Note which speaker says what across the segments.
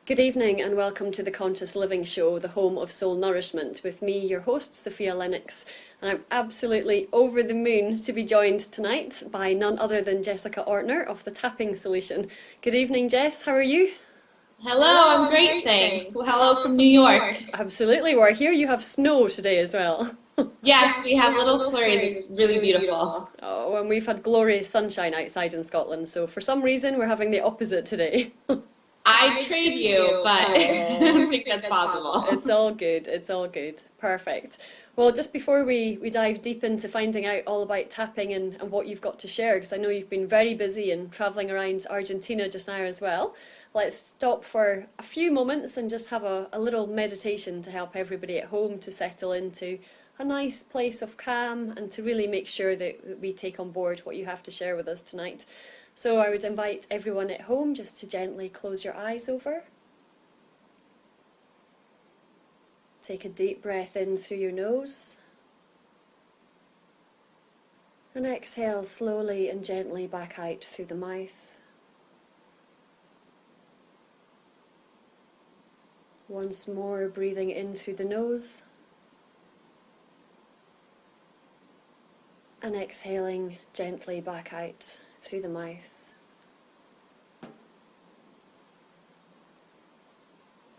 Speaker 1: Good evening and welcome to the Conscious Living Show, the home of soul nourishment, with me, your host, Sophia Lennox. And I'm absolutely over the moon to be joined tonight by none other than Jessica Ortner of the Tapping Solution. Good evening, Jess. How are you?
Speaker 2: Hello, I'm great, thanks. Well, hello from New York.
Speaker 1: Absolutely. We're here. You have snow today as well.
Speaker 2: Yes, we have little flurries. It's really beautiful.
Speaker 1: Oh, and we've had glorious sunshine outside in Scotland. So for some reason, we're having the opposite today.
Speaker 2: I trade you, but I don't think that's possible.
Speaker 1: It's all good. It's all good. Perfect. Well, just before we dive deep into finding out all about tapping and what you've got to share, because I know you've been very busy and travelling around Argentina just now as well, let's stop for a few moments and just have a little meditation to help everybody at home to settle into a nice place of calm and to really make sure that we take on board what you have to share with us tonight. So I would invite everyone at home just to gently close your eyes over. Take a deep breath in through your nose. And exhale slowly and gently back out through the mouth. Once more, breathing in through the nose. And exhaling gently back out through the mouth.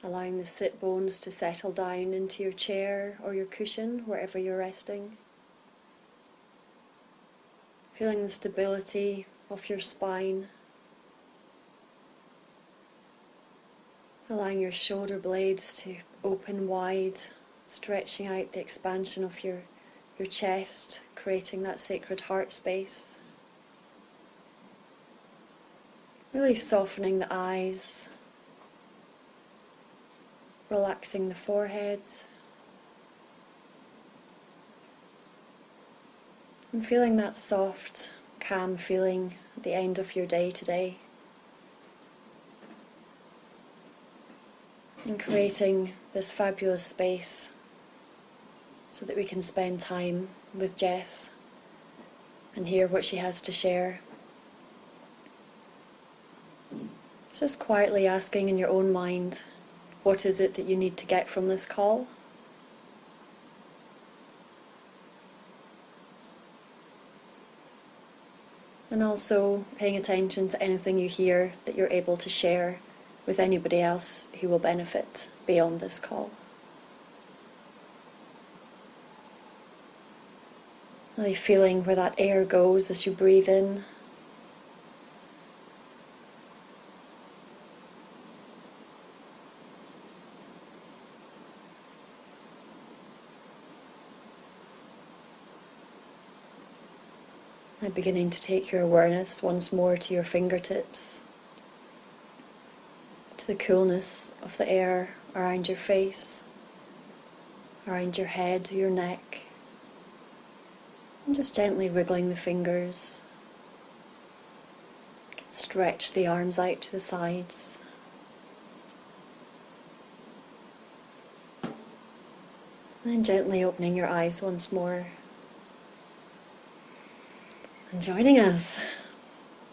Speaker 1: Allowing the sit bones to settle down into your chair or your cushion, wherever you're resting. Feeling the stability of your spine. Allowing your shoulder blades to open wide, stretching out the expansion of your chest, creating that sacred heart space. Really softening the eyes, relaxing the forehead, and feeling that soft, calm feeling at the end of your day today. And creating this fabulous space so that we can spend time with Jess and hear what she has to share. Just quietly asking in your own mind, what is it that you need to get from this call? And also paying attention to anything you hear that you're able to share with anybody else who will benefit beyond this call. Really feeling where that air goes as you breathe in. And beginning to take your awareness once more to your fingertips, to the coolness of the air around your face, around your head, your neck, and just gently wriggling the fingers. Stretch the arms out to the sides. And then gently opening your eyes once more. And joining us,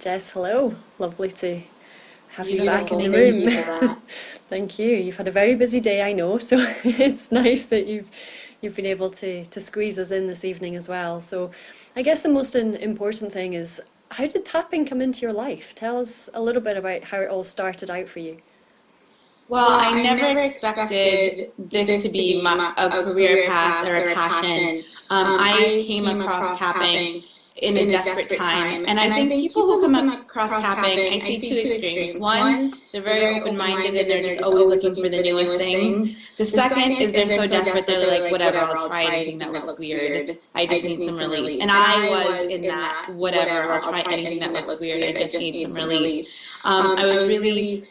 Speaker 1: Jess, hello. Lovely to have you back in the room. Thank you. You've had a very busy day, I know, so it's nice that you've been able to squeeze us in this evening as well. So I guess the most important thing is, how did tapping come into your life? Tell us a little bit about how it all started out for you.
Speaker 2: Well, I never expected this to be a career path or a passion. I came across tapping in a desperate time. And I think people who come across tapping, I see two extremes. One, they're very open-minded and they're just always looking for the newest things. The second is they're so desperate they're like, whatever, I'll try anything that looks weird. I just need some relief. And I was in that, whatever, I'll try anything that looks weird. I just need some relief. I was really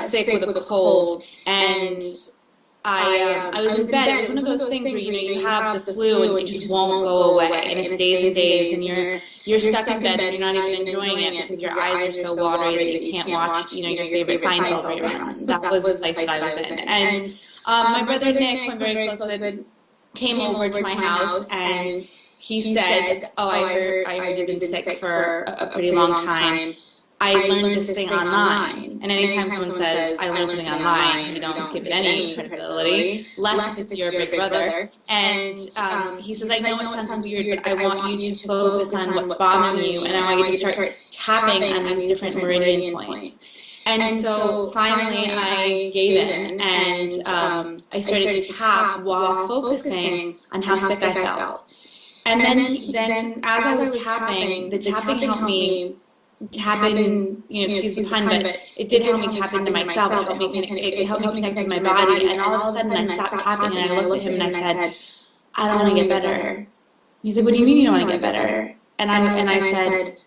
Speaker 2: sick with a cold, and I was in bed. It was one of those things where you have the flu and it just won't go away, and it's days and days, and you're stuck in bed and you're not even enjoying it because your eyes are so watery that you can't watch your favorite Seinfeld reruns. That was the place that I was in. And my brother Nick, who I'm very close with, came over to my house, and he said, "Oh, I heard you've been sick for a pretty long time. I learned this thing online. And anytime someone says, I learned something online, you don't give it any credibility, less if it's your big brother. And he says, I know it sounds weird, but I want you to focus on what's bothering you, and I want you to start tapping on these different meridian points. And so finally I gave in, and I started to tap while focusing on how sick I felt. And then as I was tapping, the tapping helped me tap in, excuse the pun, but it did help me tap into myself. It helped me connect with my body. And all of a sudden I stopped tapping, and I looked at him and I said, I don't want to get better. He's like, what do you mean you don't want to get better? And I said,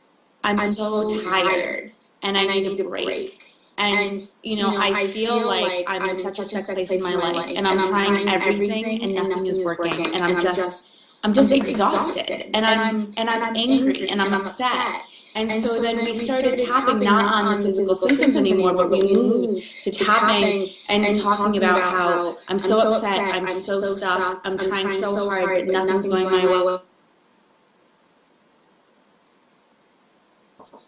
Speaker 2: I'm so tired and I need a break. And, I feel like I'm in such a stuck place in my life, and I'm trying everything and nothing is working, and I'm just exhausted, and I'm angry, and I'm upset. And so then we started tapping not on the physical symptoms anymore, but we moved to tapping and talking about how I'm so upset, I'm so stuck, I'm trying so hard, but nothing's going my way.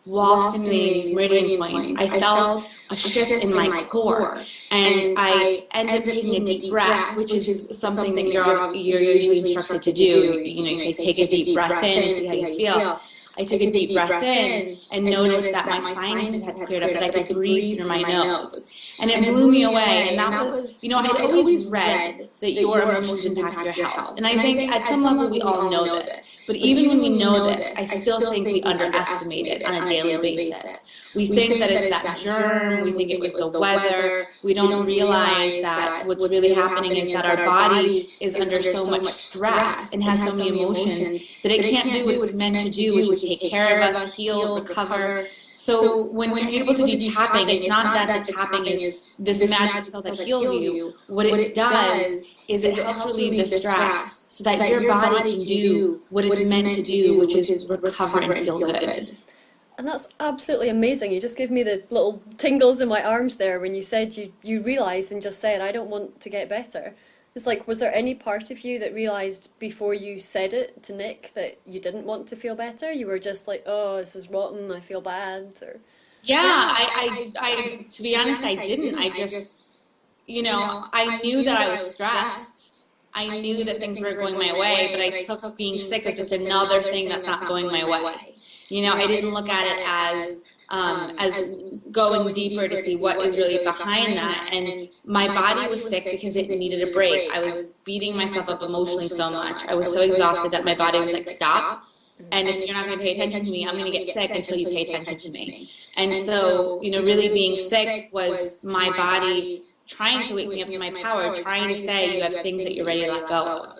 Speaker 2: While stimulating these meridian points, I felt a shift in my core, and I ended up taking a deep breath, which is something that you're usually instructed to do. You say take a deep breath in and see how you feel. I took a deep breath in and noticed that my sinuses had cleared up, that I could breathe through my nose. And it blew me away. And that was, I had always read that your emotions impact your health. And I think at some level we all know this. But even when we know this, I still think we underestimate it on a daily basis. We think that it's that germ, we think it was the weather, we don't realize that what's really happening is that our body is under so much stress and has so many emotions that it can't do what it's meant to do, which is take care of us, heal, recover. So when we're able to do tapping, it's not that the tapping is this magic pill that heals you. What it does is it helps relieve the stress so that your body can do what it's meant to do, which is recover and feel good.
Speaker 1: And that's absolutely amazing. You just gave me the little tingles in my arms there when you said you realised and just said, I don't want to get better. It's like, was there any part of you that realised before you said it to Nick that you didn't want to feel better? You were just like, oh, this is rotten, I feel bad? Or
Speaker 2: yeah, I to be honest, I didn't. I just, I knew that I was stressed. I knew that things were going my way, but I took being sick as just another thing that's not going my way. I didn't look at it as going deeper to see what was really behind that. And my body was sick because it needed a break. I was beating myself up emotionally so much. I was so exhausted that my body was like, stop. And if you're not going to pay attention to me, I'm going to get sick until you pay attention to me. And so, really being sick was my body trying to wake me up to my power, trying to say you have things that you're ready to let go of.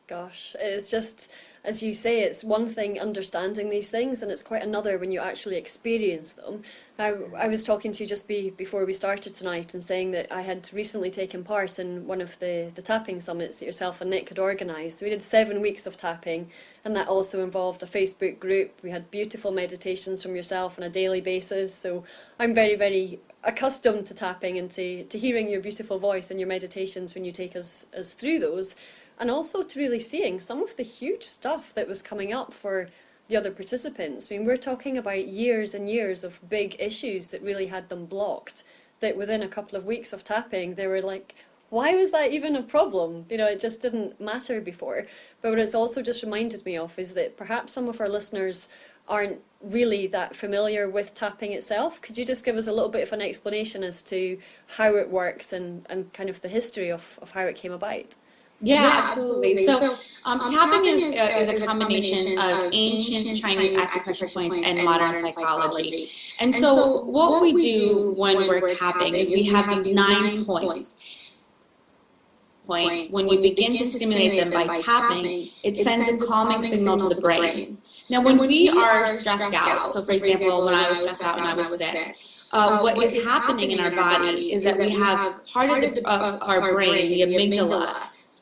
Speaker 1: Gosh, it's just, as you say, it's one thing understanding these things, and it's quite another when you actually experience them. I was talking to you just before we started tonight and saying that I had recently taken part in one of the tapping summits that yourself and Nick had organised. So we did 7 weeks of tapping, and that also involved a Facebook group. We had beautiful meditations from yourself on a daily basis. So I'm very, very accustomed to tapping and to hearing your beautiful voice and your meditations when you take us through those. And also to really seeing some of the huge stuff that was coming up for the other participants. I mean, we're talking about years and years of big issues that really had them blocked, that within a couple of weeks of tapping, they were like, why was that even a problem? It just didn't matter before. But what it's also just reminded me of is that perhaps some of our listeners aren't really that familiar with tapping itself. Could you just give us a little bit of an explanation as to how it works and kind of the history of how it came about?
Speaker 2: Yeah, absolutely. So tapping is a combination of ancient Chinese acupressure points and modern psychology. And so what we do when we're tapping is we have these 9 points. When you begin to stimulate them by tapping, it sends a calming signal to the brain. Now, when we are stressed out, so for example, when I was stressed out and I was sick, what is happening in our body is that we have part of our brain, the amygdala,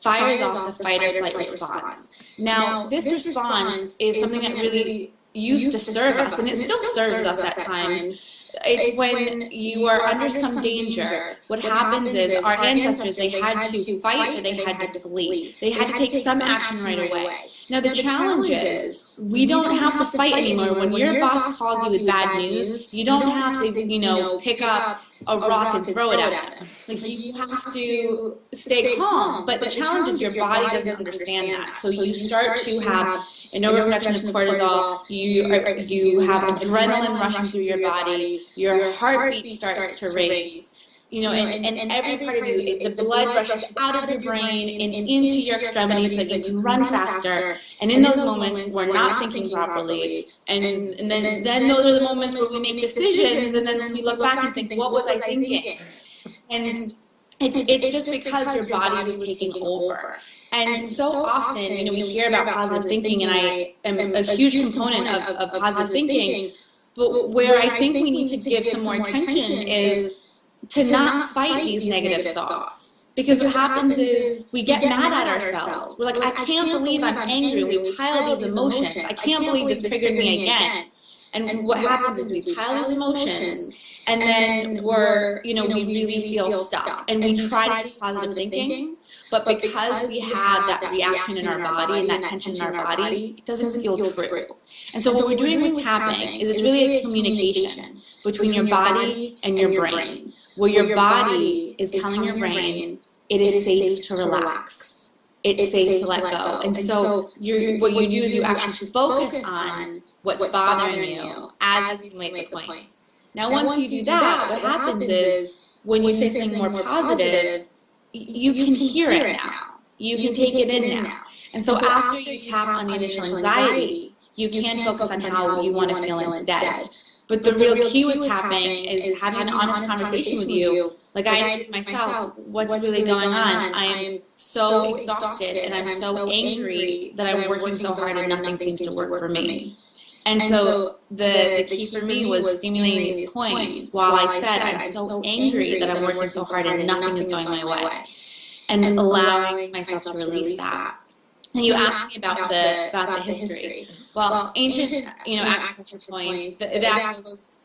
Speaker 2: fires off the fight or flight response. Now, this response is something that really used to serve us, and it still serves us at times. It's when you are under some danger, what happens is our ancestors, they had to fight or they had to flee. They had to take some action right away. Now, the challenge is we don't have to fight anymore. When your boss calls you with bad news, you don't have to, pick up a rock and throw it at them. Like, you have to stay calm. But the challenge is your body doesn't understand that. So you start to have an overproduction of cortisol. You have adrenaline rushing through your body. Your heartbeat starts to race. And every part of you, the blood rushes out of your brain and into your extremities so that you can run faster. And in those moments, we're not thinking properly. And then those are the moments where we make decisions, and then we look back and think, what was I thinking? And it's just because your body was taking over. And so often, we hear about positive thinking, and I am a huge component of positive thinking. But where I think we need to give some more attention is to not fight these negative thoughts. Because what happens is we get mad at ourselves. We're like, I can't believe I'm angry. We pile these emotions. I can't believe this triggered me again. And what happens is we pile these emotions, and then we really feel stuck. And we try to do positive thinking, but because we have that reaction in our body and that tension in our body, it doesn't feel true. And so what we're doing with tapping is it's really a communication between your body and your brain, where your body is telling your brain it is safe to relax. It's safe to let go. And so what you do is you actually focus on what's bothering you as you make the points. Now, once you do that, what happens is when you say something more positive, you can hear it now. You can take it in now. And so after you tap on the initial anxiety, you can focus on how you want to feel instead. But the real key with tapping is having an honest conversation with you. Like I did myself, what's really going on? I am so exhausted and I'm so angry that I'm working so hard and nothing seems to work for me. And so the key for me was stimulating these points while I said, I'm so angry that I'm working so hard and nothing is going my way. And allowing myself to release that. And you asked me about the history. Well, ancient, acupressure points, that was,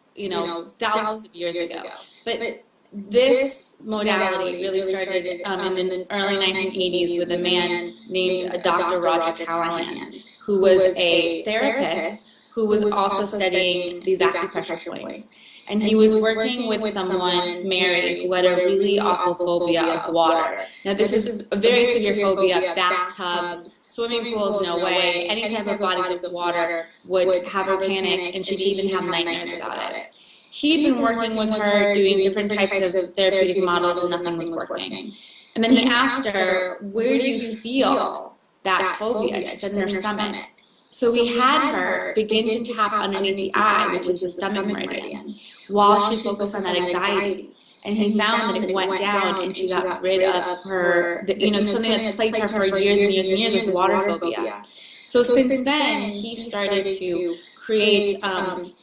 Speaker 2: thousands of years ago. But this modality really started in the early 1980s with a man named Dr. Roger Callahan, who was a therapist who was also studying these acupressure points. And he was working with someone, Mary, who had a really awful phobia of water. Now, this is a very severe phobia. Bathtubs, swimming pools, no way. Any type of bodies of water would have her panic, and she'd even have nightmares about it. He'd been working with her, doing different types of therapeutic models, and nothing was working. And then he asked her, where do you feel that phobia? She said, in her stomach. So we had her begin to tap underneath the eye, which is the stomach meridian, while she focused on that anxiety. And he found that it went down and she got rid of her, something that's plagued her for years and years and years was water phobia. So since then, he started to create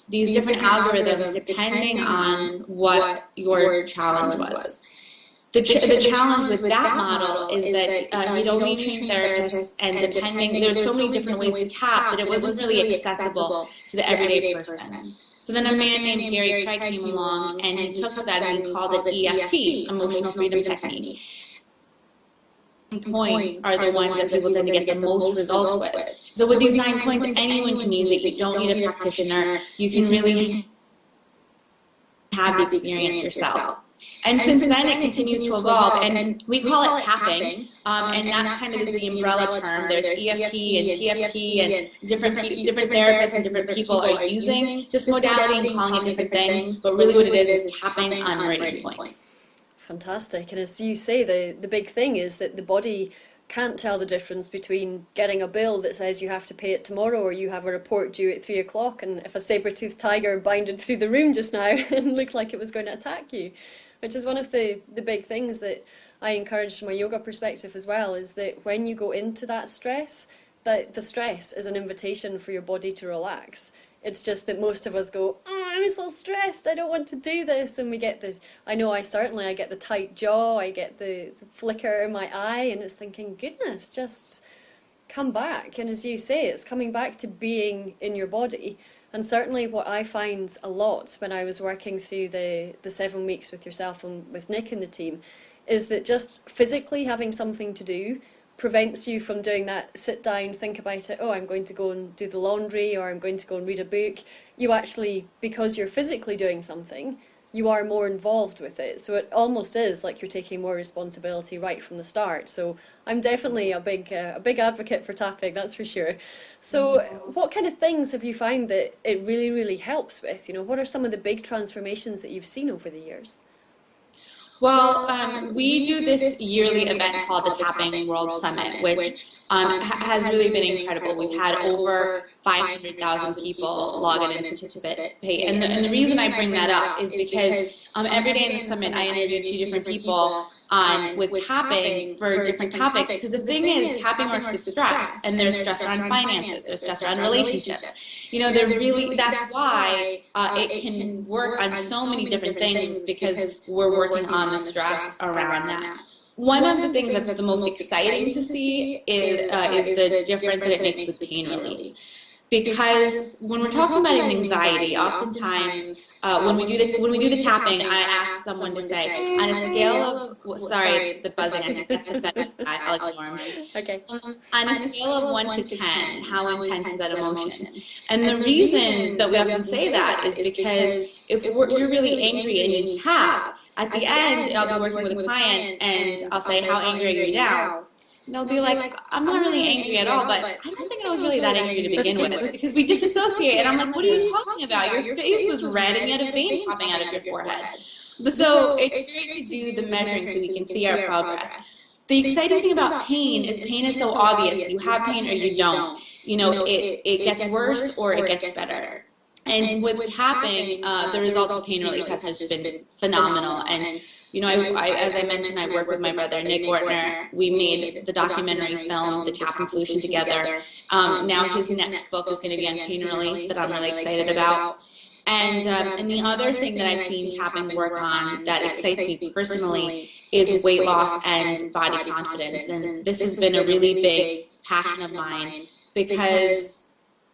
Speaker 2: these different algorithms depending on what your challenge was. The challenge with that model is that he'd only trained therapists, and there's so many different ways to tap that it wasn't really accessible to the everyday person. So then a man named Gary Craig came along, and he took that and he called it EFT, Emotional Freedom Technique. Points are the ones that people tend to get the most results with. So with these 9 points, anyone can use it. You don't need a practitioner. You can really have the experience yourself. And since then, it continues to evolve, and we call it tapping, and that kind of is the umbrella term. There's EFT and TFT, and different therapists and different people are using this modality and calling it different things, but really what it is tapping on meridian points.
Speaker 1: Fantastic. And as you say, the big thing is that the body can't tell the difference between getting a bill that says you have to pay it tomorrow or you have a report due at 3 o'clock, and if a saber-toothed tiger bounded through the room just now and looked like it was going to attack you. Which is one of the big things that I encourage from a yoga perspective as well, is that when you go into that stress, that the stress is an invitation for your body to relax. It's just that most of us go, oh, I'm so stressed, I don't want to do this, and we get this, I know I get the tight jaw, I get the flicker in my eye, and it's thinking, goodness, just come back. And as you say, it's coming back to being in your body. And certainly what I find a lot when I was working through the 7 weeks with yourself and with Nick and the team is that just physically having something to do prevents you from doing that sit down, think about it, oh, I'm going to go and do the laundry, or I'm going to go and read a book. You actually, because you're physically doing something, you are more involved with it. So it almost is like you're taking more responsibility right from the start. So I'm definitely a big advocate for tapping, that's for sure. So what kind of things have you found that it really, really helps with? You know, what are some of the big transformations that you've seen over the years?
Speaker 2: Well, we do this yearly event called the Tapping World Summit, which has really been incredible. We've had over 500,000 people log in and participate. And the reason I bring that up is because every day in the summit, I interview 2 different people with tapping for different topics. Because the thing is, tapping works with stress, and there's stress around finances, there's stress around relationships. You know, that's why it can work on so many different things, because we're working on the stress around that. One of the things that's the most exciting to see is the difference that it makes with pain relief. Because when we're talking about anxiety, oftentimes when we do the tapping, I ask someone to say, on a scale of the buzzing, I think that's I'll ignore them.
Speaker 1: Okay.
Speaker 2: On a scale of 1 to 10, how intense is that emotion? And the reason that we often say that is because if you're really angry and you tap, at the end, I'll be working with a client and I'll say, how angry are you now? And they'll be like, I'm not really angry at all, but I don't think I was really that angry to begin with, because we disassociate. And I'm like, what are you talking about? Your face was red and you had a vein popping out of your forehead. So it's great to do the measuring so we can see our progress. The exciting thing about pain is so obvious. You have pain or you don't. You know, it gets worse or it gets better. And with tapping, the results of pain relief have just been phenomenal. And you know, as I mentioned, I work with my brother, Nick Ortner. We made the documentary film, The Tapping Solution, together. Now his next book is going to be on pain relief that I'm really excited about. And the other thing that I've seen tapping work on that excites me personally is weight loss and body confidence. And this has been a really big passion of mine because,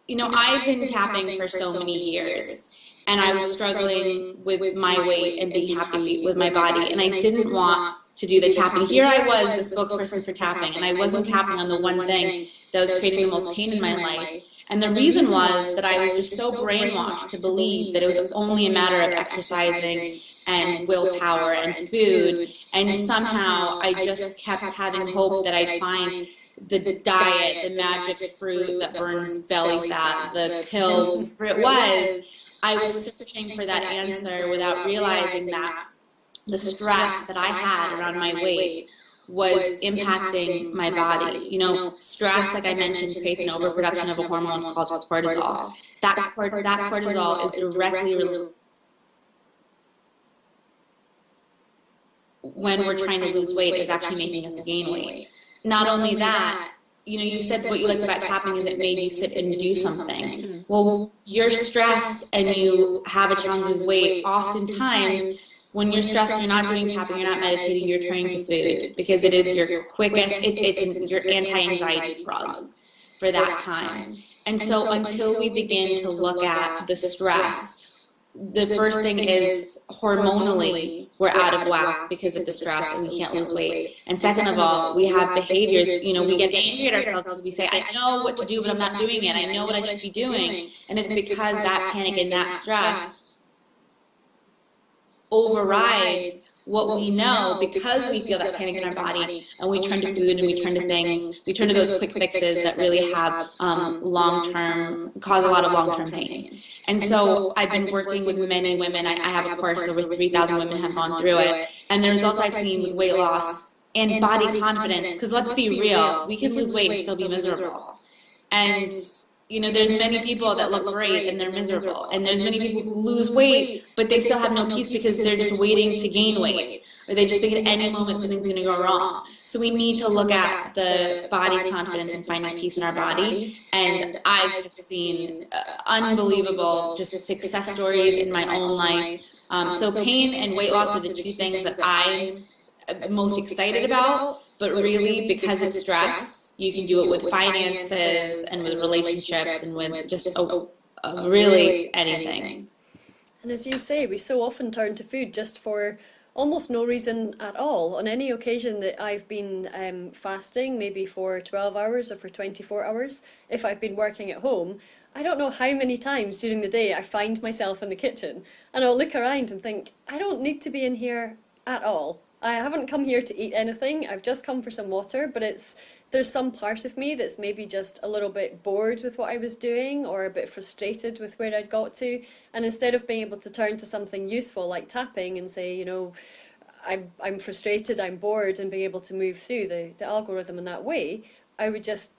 Speaker 2: you know, I've been tapping for so many years. And I was struggling with my weight and being happy with my body. And I didn't want to do the tapping. Here I was, the spokesperson for tapping, and I wasn't tapping on the one thing that was creating the most pain in my life. And the reason was that I was just so brainwashed to believe that it was only a matter of exercising and willpower and food. And somehow I just kept having hope that I'd find the diet, the magic fruit that burns belly fat, the pill, whatever it was. I was searching for that answer without realizing that the stress that I had around my weight was impacting my body. You know, stress, like I mentioned, creates an overproduction of a hormone called cortisol. That cortisol is directly related when we're trying to lose weight, is actually making us gain weight. Not only that, you know, you said what you liked about tapping is it made you sit and do something. Well, you're stressed and you have a challenge with weight. Oftentimes, when you're stressed, you're not doing tapping, you're not meditating, you're turning to food, because it is your quickest, it's your anti-anxiety drug for that time. And so until we begin to look at the stress, the first thing is hormonally we're out of whack because of the stress and we can't lose weight. And second of all, we have behaviors, you know, we get angry at ourselves because we say, I know what to do, but I'm not doing it. I know what I should be doing. And it's because that panic and that stress overrides what we know, because we feel that panic in our body and we turn to food and we turn to things, we turn to those quick fixes that really have cause a lot of long-term pain. And so I've been working with many women. I have a course, over 3,000 women have gone through it. And the results I've seen with weight loss and body confidence, because let's be real, we can lose weight and still be miserable. And you know, there's many people that look great and they're miserable. And there's many people who lose weight, but they still have no peace because they're just waiting to gain weight. Or they just think at any moment something's going to go wrong. So we need to look at the body confidence and finding peace in our body. And I've just seen unbelievable just success stories in my own life. So pain and weight loss are the two things that I'm most excited about. But really, because it's stress, you can do it with finances and with relationships and with just really anything.
Speaker 1: And as you say, we so often turn to food just for almost no reason at all. On any occasion that I've been fasting, maybe for 12 hours or for 24 hours, if I've been working at home, I don't know how many times during the day I find myself in the kitchen and I'll look around and think, I don't need to be in here at all. I haven't come here to eat anything. I've just come for some water, but there's some part of me that's maybe just a little bit bored with what I was doing or a bit frustrated with where I'd got to. And instead of being able to turn to something useful like tapping and say, you know, I'm frustrated, I'm bored, and being able to move through the algorithm in that way, I would just,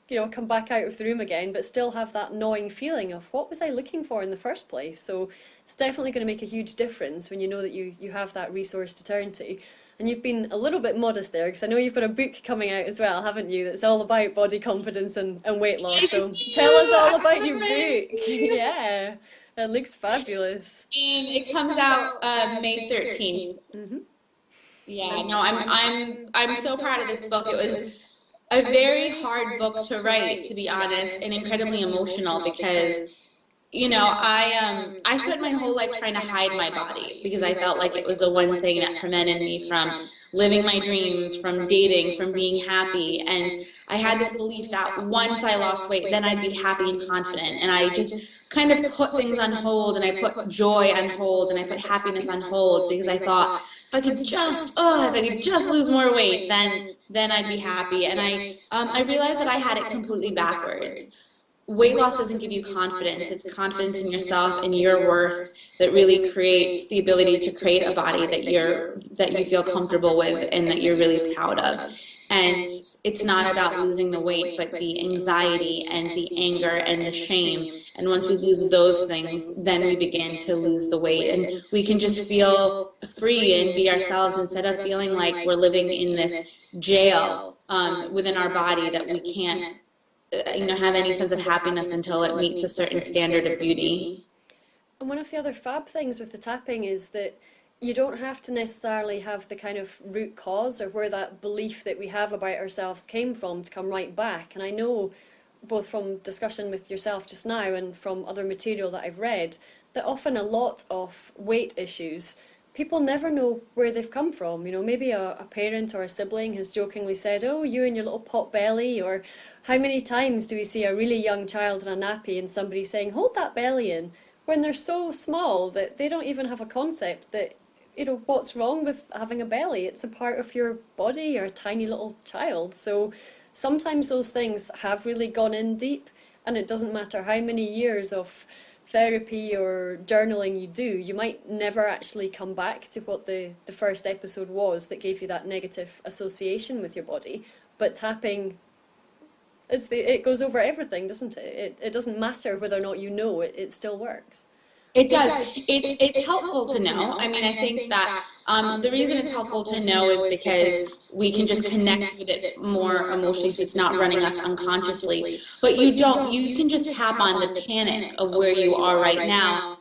Speaker 1: you know, come back out of the room again, but still have that gnawing feeling of what was I looking for in the first place. So it's definitely going to make a huge difference when you know that you have that resource to turn to. And you've been a little bit modest there, because I know you've got a book coming out as well, haven't you, that's all about body confidence and weight loss. So tell us all about your book. Yeah, it looks fabulous.
Speaker 2: And it comes out May 13th.
Speaker 1: Mm-hmm.
Speaker 2: Yeah, no, I'm so proud of this book. It was a very hard book to write, to be honest, and incredibly emotional because, you know, I spent my whole life trying to hide my body because I felt like it was the one thing that prevented me from living my dreams, from dating, from being happy. And I had this belief that once I lost weight, then I'd be happy and confident. And I just kind of put things on hold, and I put joy on hold, and I put happiness on hold because I thought, if I could just lose more weight, then I'd be happy. And I realized that I had it completely backwards. Weight loss doesn't give you confidence. It's confidence in yourself and your worth that really creates the ability to create a body that you feel comfortable with and that you're really proud of. And it's not about losing the weight, but the anxiety and the anger and the shame. And once we lose those things, then we begin to lose the weight. And we can just feel free and be ourselves instead of feeling like we're living in this jail within our body that we can't have any sense of happiness until it meets a certain standard of beauty.
Speaker 1: And one of the other fab things with the tapping is that you don't have to necessarily have the kind of root cause or where that belief that we have about ourselves came from to come right back. And I know, both from discussion with yourself just now and from other material that I've read, that often a lot of weight issues, people never know where they've come from. You know, maybe a parent or a sibling has jokingly said, oh, you and your little pot belly, or how many times do we see a really young child in a nappy and somebody saying, hold that belly in, when they're so small that they don't even have a concept that, you know, what's wrong with having a belly? It's a part of your body, you're a tiny little child. So sometimes those things have really gone in deep, and it doesn't matter how many years of therapy or journaling you do, you might never actually come back to what the first episode was that gave you that negative association with your body. But tapping, it goes over everything, doesn't it? It doesn't matter whether or not you know it, it still works.
Speaker 2: It does. It's helpful to know. I mean, I think that the reason it's helpful to know is because we can just connect with it more emotionally, so it's not running us unconsciously. But you can just tap on the panic of where you are right now,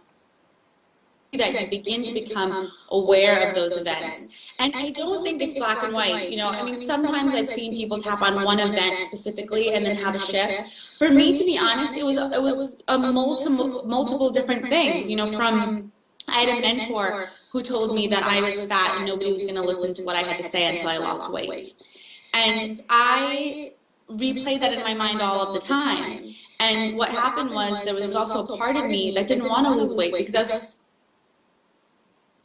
Speaker 2: that you begin to become aware of those events. And I don't think it's black and white. You know, I mean, sometimes I've seen people tap on one event specifically and then have a shift. For me, to be honest, it was a multiple different things. You know, from I had a mentor who told me that I was fat and nobody was going to listen to what I had to say until I lost weight. And I replayed that in my mind all of the time. And what happened was there was also a part of me that didn't want to lose weight because I was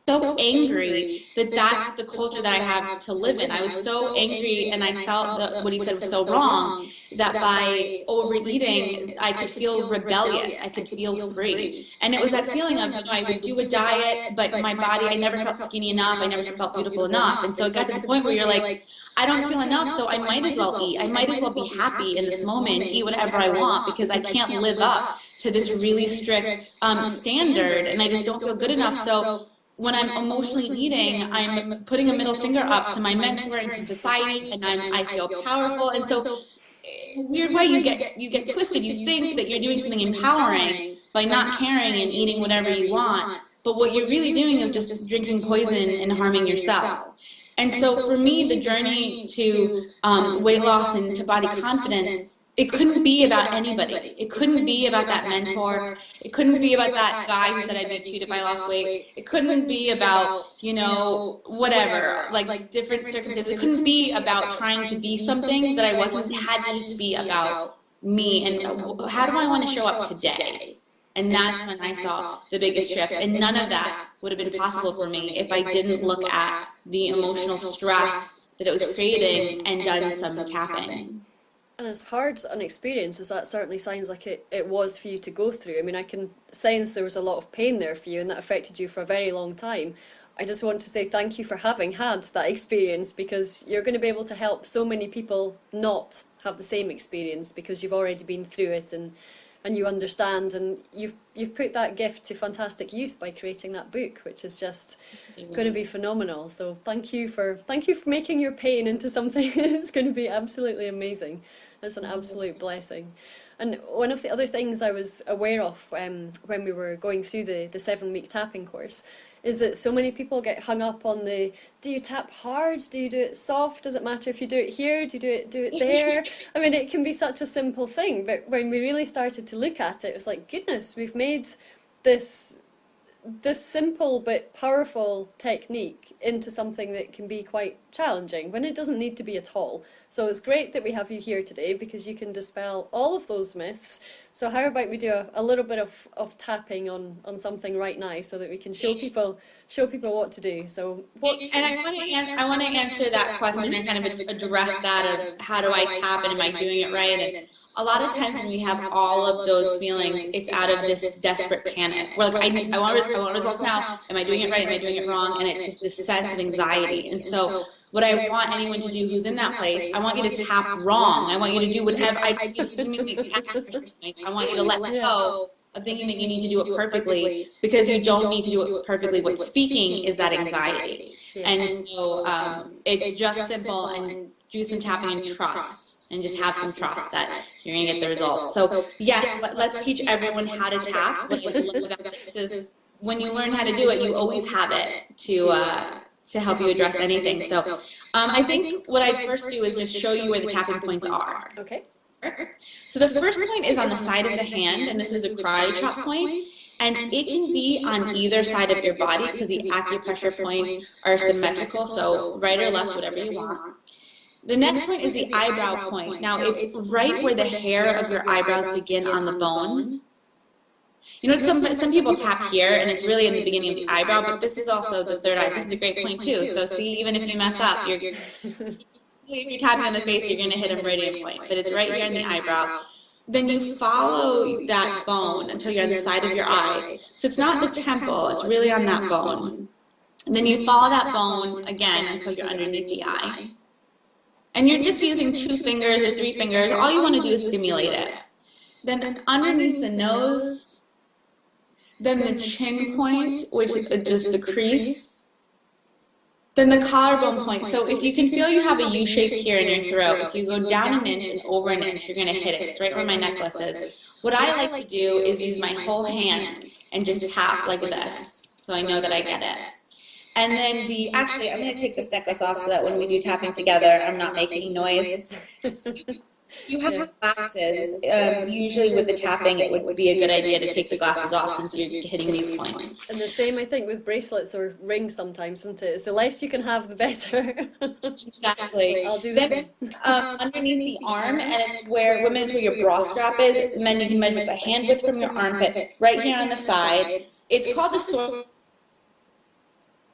Speaker 2: so angry that that's the culture that I have to live in. I was so angry, and I felt that what he said was so wrong, that by overeating, I could feel rebellious. I could feel free. And it was that feeling of, you know, I would do a diet, but my body, I never felt skinny enough. I never felt beautiful enough. And so it got to the point where you're like, I don't feel enough, so I might as well eat. I might as well be happy in this moment, eat whatever I want, because I can't live up to this really strict standard, and I just don't feel good enough. So when I'm emotionally eating, I'm putting a middle finger up to my mentor and to society, and I feel powerful. And so, in a weird way, you get twisted. You think that you're doing something empowering by not caring and eating whatever you want, but what you're really doing is just drinking poison and harming yourself. And so, for me, the journey to weight loss and to body confidence it couldn't be about anybody. It couldn't be about that mentor. It couldn't be about that guy who said I'd be cute if I lost weight. It couldn't be about, you know, whatever, like different circumstances. It couldn't be about trying to be something that I wasn't. It had to just be about me and how do I want to show up today? And that's when I saw the biggest shift. And none of that would have been possible for me if I didn't look at the emotional stress that it was creating and done some tapping.
Speaker 1: And as hard an experience as that certainly sounds like it was for you to go through. I mean, I can sense there was a lot of pain there for you and that affected you for a very long time. I just want to say thank you for having had that experience, because you're going to be able to help so many people not have the same experience because you've already been through it and you understand, and you've put that gift to fantastic use by creating that book, which is just going to be phenomenal. So thank you for making your pain into something that's going to be absolutely amazing. It's an absolute blessing. And one of the other things I was aware of when we were going through the 7-week tapping course is that so many people get hung up on the, do you tap hard? Do you do it soft? Does it matter if you do it here? Do you do it there? I mean, it can be such a simple thing, but when we really started to look at it, it was like, goodness, we've made this simple but powerful technique into something that can be quite challenging when it doesn't need to be at all. So it's great that we have you here today because you can dispel all of those myths. So how about we do a little bit of tapping on something right now so that we can show people what to do. So
Speaker 2: and I want to answer that question and kind of address that of how do I tap and am I doing it right? And a lot of times when we have all of those feelings, it's out of this desperate panic. We're like, I want results now. Am I doing it right? Am I doing it wrong? And it's just this sense of anxiety. And so what I want anyone to do who's in that place, I want you to tap wrong. I want you to do whatever. I want you to let go of thinking that you need to do it perfectly, because you don't need to do it perfectly. What's speaking is that anxiety. And so it's just simple, and do some tapping and trust. And just have some trust that you're going to get the results. So yes, let's teach everyone how to tap. What I love about this is when you learn how to do it, you always have it to help you address anything. So I think what I first do is just show you where the tapping points are.
Speaker 1: Okay.
Speaker 2: So the first point is on the side of the hand, and this is a karate chop point. And it can be on either side of your body because the acupressure points are symmetrical. So right or left, whatever you want. The next point is the eyebrow point. Now, it's right where the hair of your eyebrows begin on the bone. You know, some people tap here, and it's really in the beginning of the eyebrow, but this is also the third eye. This is a great point, too. So see, even if you mess up, you're tapping on the face, you're going to hit a meridian point. But it's right here in the eyebrow. Then you follow that bone until you're on the side of your eye. So it's not the temple. It's really on that bone. And then you follow that bone again until you're underneath the eye. And you're just using 2 fingers or 3 fingers. All you want to do is stimulate it. Then underneath the nose, then the chin point, which is just the crease, then the collarbone point. So if you can feel you have a U shape here in your throat, if you go down an inch and over an inch, you're going to hit it. It's right where my necklace is. What I like to do is use my whole hand and just tap like this, so I know that I get it. And then actually, I'm going to take this necklace off so that when we do tapping together, I'm not making noise. You have glasses. Usually with the tapping, it would be a good idea to take the glasses off since you're hitting these points.
Speaker 1: And the same, I think, with bracelets or rings sometimes, isn't it? It's the less you can have, the better.
Speaker 2: Exactly.
Speaker 1: I'll do the same.
Speaker 2: Underneath the arm, and it's where your bra strap is, and then you can measure it a hand width from your armpit, right here on the side. It's called the sore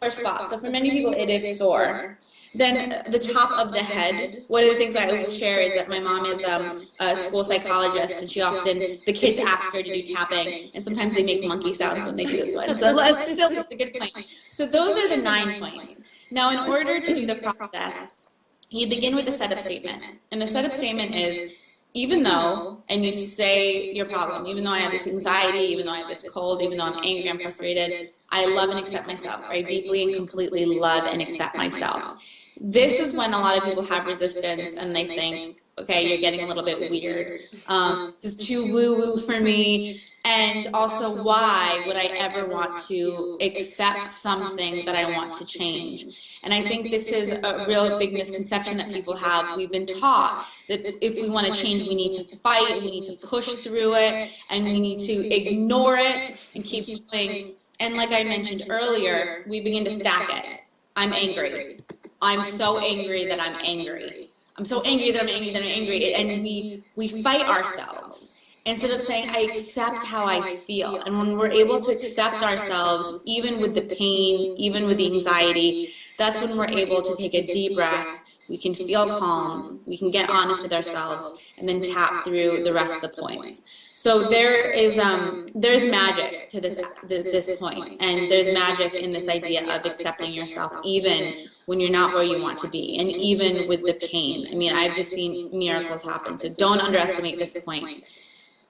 Speaker 2: spot. So for many people, it is sore. Then the top of the head. One of the things I always share is that my mom is a school psychologist, and she often, the kids ask her to do tapping, and sometimes they make monkey sounds when they do this one. So still a good point. So those are the 9 points. Now, in order to do the process, you begin with a setup statement. And the setup statement is, even though, and you say your problem, even though I have this anxiety, even though I have this cold, even though I'm angry, I'm frustrated, I love and accept myself. I deeply and completely love and accept myself. This is when a lot of people have resistance and they think, okay, you're getting a little bit weird. This is too woo-woo for me. And also, why would I ever want to accept something that I want to change? And I think this is a real big misconception that people have. We've been taught that if we want to change, we need to fight, we need to push through it, and we need to ignore it and keep going. And like I mentioned earlier, we begin to stack it. I'm angry. I'm so angry that I'm angry. I'm so angry that I'm angry that I'm angry. And we fight ourselves. Instead of saying, I accept how I feel. And when we're able to accept ourselves, even with the pain, even with the anxiety, that's when we're able to take a deep breath. We can feel calm. We can get honest with ourselves, and then tap through the rest of the points. So there's magic to this point, and there's magic in this idea of accepting yourself, even when you're not where you want to be, and even with the pain. I mean, I've just seen miracles happen. So don't underestimate this point.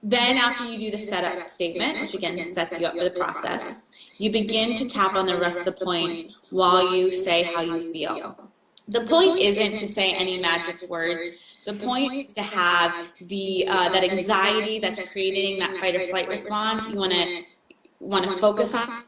Speaker 2: Then after you do the setup statement, which again sets you up for the process, you begin to tap on the rest of the points while you say how you feel. The point isn't to say any magic words. The point is to have that anxiety that's creating that fight or flight response. You want to focus on.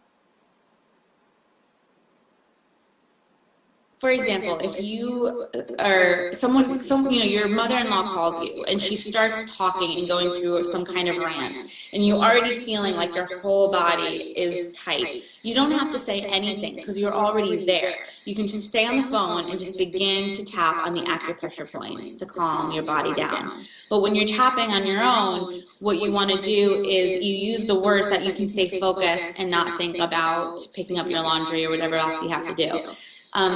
Speaker 2: For example, if you are someone, your mother-in-law calls you and she starts talking and going through some kind of rant, and you're already feeling like your whole body is tight, you don't have to say anything because you're already there. You can just stay on the phone and just begin to tap on the acupressure points to calm your body down. But when you're tapping on your own, what you want to do is you use the words that you can stay focused and not think about picking up your laundry or whatever else you have to do.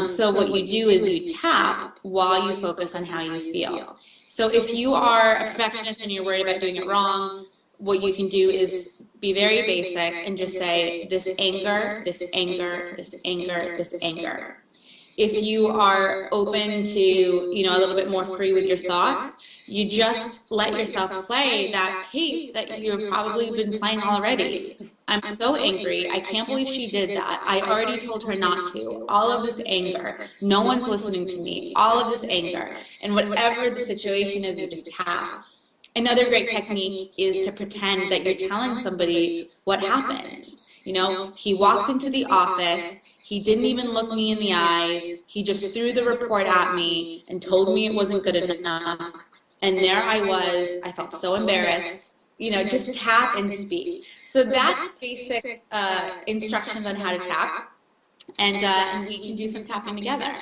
Speaker 2: So what you do is you tap while you focus on how you feel. So if you are a perfectionist and you're worried about doing it wrong, what you can do is be very basic and just say, this anger, this anger, this anger, this anger. If you are open to, a little bit more free with your thoughts, you just let yourself play that tape that you've probably been playing already. I'm so angry. I can't believe she did that. I already told her not to. All of this anger. No one's listening to me. All of this anger. And whatever the situation is, you just tap. Another great technique is to pretend that you're telling somebody what happened. He walked into the office. He didn't even look me in the eyes. He just threw the report at me and told me it wasn't good enough. And there I was. I felt so embarrassed. Just tap and speak. So that's basic instructions on how to tap, and we can do some tapping together.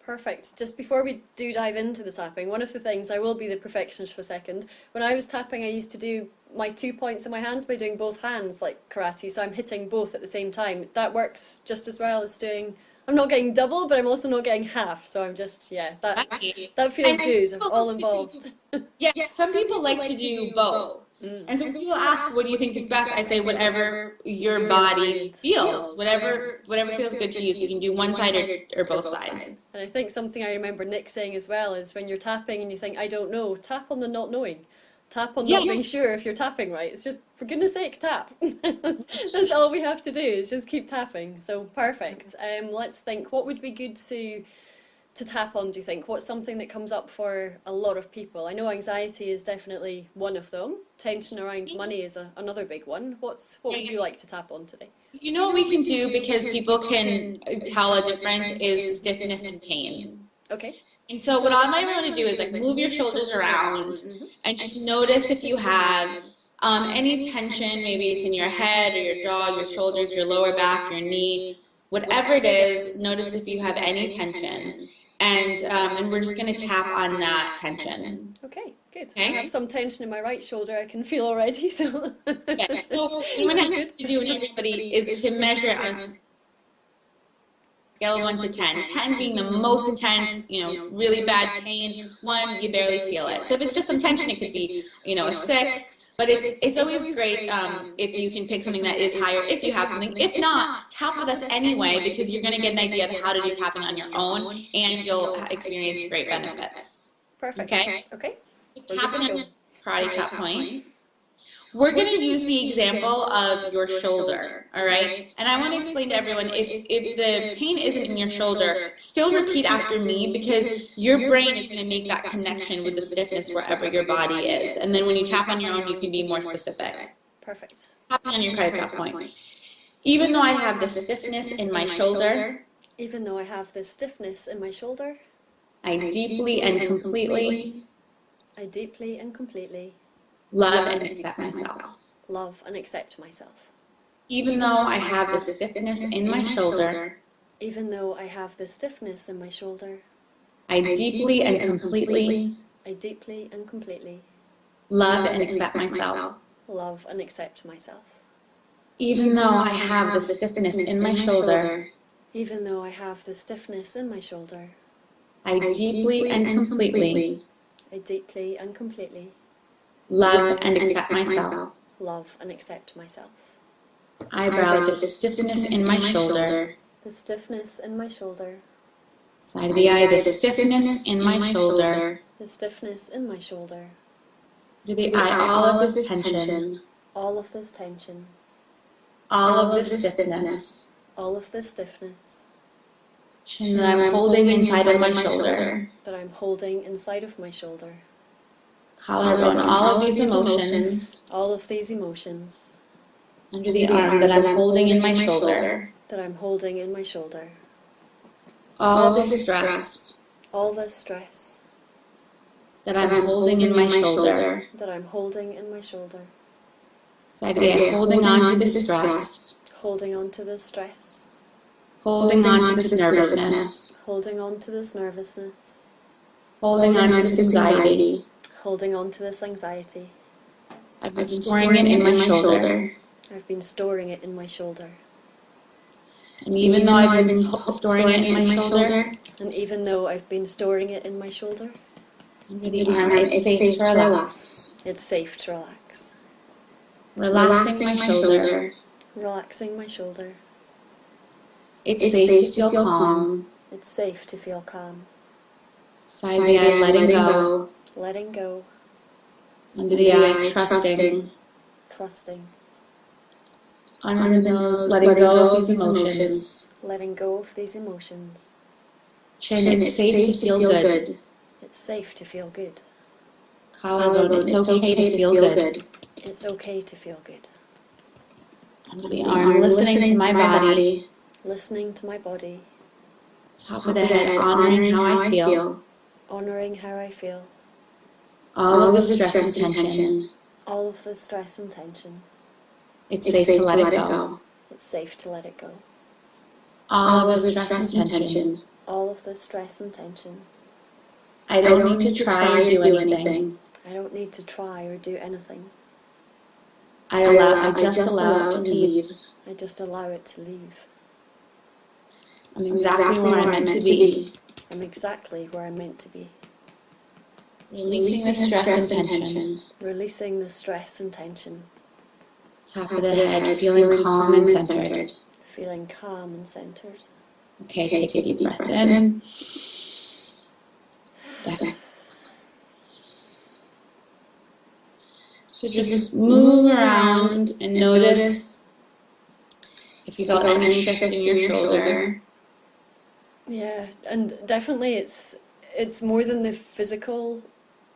Speaker 1: Perfect. Just before we do dive into the tapping, one of the things, I will be the perfectionist for a second, when I was tapping I used to do my 2 points in my hands by doing both hands like karate, so I'm hitting both at the same time. That works just as well as doing, I'm not getting double, but I'm also not getting half, so I'm just, that feels good, I'm all involved.
Speaker 2: Yeah, some people like to do both. And so people ask, what do you think is best? I say whatever your body feels, whatever feels good to you. So you can do one side or both sides.
Speaker 1: And I think something I remember Nick saying as well is when you're tapping and you think, I don't know, tap on the not knowing. Tap on not being sure if you're tapping right. It's just, for goodness sake, tap. That's all we have to do, is just keep tapping. So perfect. Let's think, what would be good to tap on, do you think? What's something that comes up for a lot of people? I know anxiety is definitely one of them. Tension around money is another big one. What would you like to tap on today?
Speaker 2: What we can do, because people can tell a difference, is stiffness and pain.
Speaker 1: Okay.
Speaker 2: And so what I might want to do is move your shoulders around and just notice if you have any tension. Maybe it's in your head or your jaw, your shoulders, your lower back, your knee, whatever it is. Notice if you have any tension. And we're just going to tap on that tension.
Speaker 1: Okay, good. Okay. I have some tension in my right shoulder I can feel already. So,
Speaker 2: So what I have to do with everybody is to measure on a scale of 1 to 10. 10 being the most intense, really bad pain. 1, you barely feel it. So if it's just some tension, it could be, a 6. But it's always great if you can pick something that is higher, if you have something. If not, tap with us anyway, because you're going to get an idea of how to do tapping on your own, and you'll experience great benefits.
Speaker 1: Perfect. Okay.
Speaker 2: Tapping on your karate chop point. We're going to use the example of your shoulder, all right? And I want to explain to everyone, if the pain isn't in your shoulder, still repeat after me, because your brain is going to make that connection with the stiffness wherever your body is. And then when you tap on your own, you can be more specific.
Speaker 1: Perfect.
Speaker 2: tapping on your credit drop point. Even though I have this stiffness in my shoulder,
Speaker 1: even though I have this stiffness in my shoulder,
Speaker 2: I deeply and completely love and accept myself.
Speaker 1: Love and accept myself.
Speaker 2: Even though I have this stiffness in my shoulder,
Speaker 1: even though I have this stiffness in my shoulder,
Speaker 2: I deeply and completely love and accept myself.
Speaker 1: Love and accept myself.
Speaker 2: Even though I have the stiffness in my shoulder,
Speaker 1: even though I have the stiffness in my shoulder,
Speaker 2: I deeply and completely love and accept myself.
Speaker 1: Love and accept myself.
Speaker 2: Eyebrow the stiffness in my shoulder.
Speaker 1: The stiffness in my shoulder.
Speaker 2: Side of the eye, the stiffness in my shoulder.
Speaker 1: The stiffness in my shoulder.
Speaker 2: Under the eye, all of this tension.
Speaker 1: All of this tension.
Speaker 2: All of this stiffness.
Speaker 1: All of this stiffness.
Speaker 2: Chin that I'm holding inside of my shoulder.
Speaker 1: That I'm holding inside of my shoulder.
Speaker 2: Collarbone, all of these emotions.
Speaker 1: All of these emotions.
Speaker 2: Under the arm that I'm holding in my shoulder.
Speaker 1: That I'm holding in my shoulder.
Speaker 2: All this stress.
Speaker 1: All this stress.
Speaker 2: That I'm holding in my shoulder.
Speaker 1: That I'm holding in my shoulder.
Speaker 2: Side of the eye, holding on to this stress.
Speaker 1: Holding on to this stress.
Speaker 2: Holding on to this nervousness.
Speaker 1: Holding on to this nervousness.
Speaker 2: Holding on to this anxiety.
Speaker 1: Holding on to this anxiety.
Speaker 2: I've been storing it in my shoulder.
Speaker 1: I've been storing it in my shoulder.
Speaker 2: And even though I've been storing it in my shoulder,
Speaker 1: and even though I've been storing it in my shoulder,
Speaker 2: under the arm, it's safe to relax.
Speaker 1: It's safe to relax.
Speaker 2: Relaxing my shoulder.
Speaker 1: Relaxing my shoulder.
Speaker 2: It's safe to feel calm.
Speaker 1: It's safe to feel calm.
Speaker 2: Side of the eye, letting go.
Speaker 1: Letting go.
Speaker 2: Under the eye, trusting.
Speaker 1: Trusting.
Speaker 2: Under the nose, letting go of these emotions.
Speaker 1: Letting go of these emotions.
Speaker 2: Chin, it's safe to feel good.
Speaker 1: It's safe to feel good.
Speaker 2: Collarbone, it's okay to feel good.
Speaker 1: It's okay to feel good.
Speaker 2: Under the arm, listening to my body.
Speaker 1: Listening to my body.
Speaker 2: Top of the head, honoring how I feel.
Speaker 1: Honoring how I feel.
Speaker 2: All of the stress and tension.
Speaker 1: All of the stress and tension.
Speaker 2: It's safe to let it go.
Speaker 1: It's safe to let it go.
Speaker 2: All of the stress and tension.
Speaker 1: All of the stress and tension.
Speaker 2: I don't need to try or do anything.
Speaker 1: I don't need to try or do anything.
Speaker 2: I just allow it to leave.
Speaker 1: I just allow it to leave.
Speaker 2: I'm exactly where I'm meant to be.
Speaker 1: I'm exactly where I'm meant to be.
Speaker 2: Releasing the stress and tension.
Speaker 1: Releasing the stress and tension.
Speaker 2: Top of the head, feeling calm and centered.
Speaker 1: Feeling calm and centered.
Speaker 2: Okay, take a deep breath in. Back. So just move around and notice if you felt any shift in your shoulder.
Speaker 1: Yeah, and definitely it's more than the physical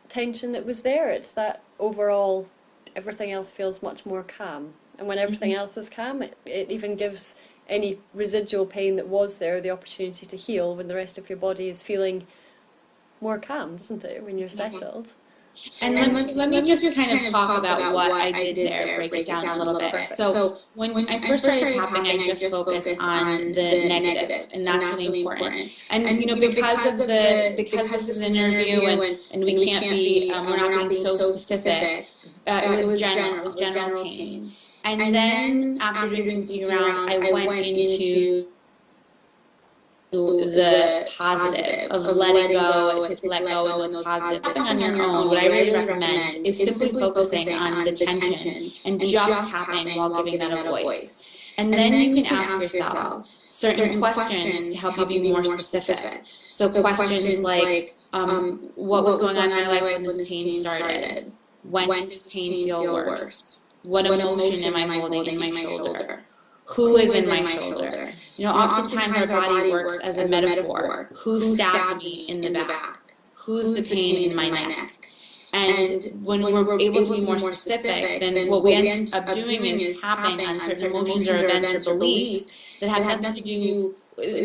Speaker 1: tension that was there. It's that overall everything else feels much more calm. And when everything else is calm, it even gives any residual pain that was there the opportunity to heal when the rest of your body is feeling more calm, doesn't it, when you're settled?
Speaker 2: And let me just kind of talk about what I did there, break it down a little bit. So when I first started tapping, I just focused on the negative, and that's really important. And you know, because this is an interview and we can't be, we're not being so specific, it was general pain. And then after doing some feet around, I went into the positive of letting go, if to let go of those positives. Tapping on your own, what I really recommend is simply focusing on the tension and just tapping while giving that a voice. And then you can ask yourself certain questions to help you be more specific. So questions like, what was going on in my life when this pain started? When does this pain feel worse? What emotion am I holding in my shoulder? Who is in my shoulder? You know, oftentimes our body works as a metaphor. Who stabbed me in the back? Who's the pain in my neck? And when we're able to be more specific, then what we end up doing is tapping on certain emotions or events or beliefs that have nothing to do,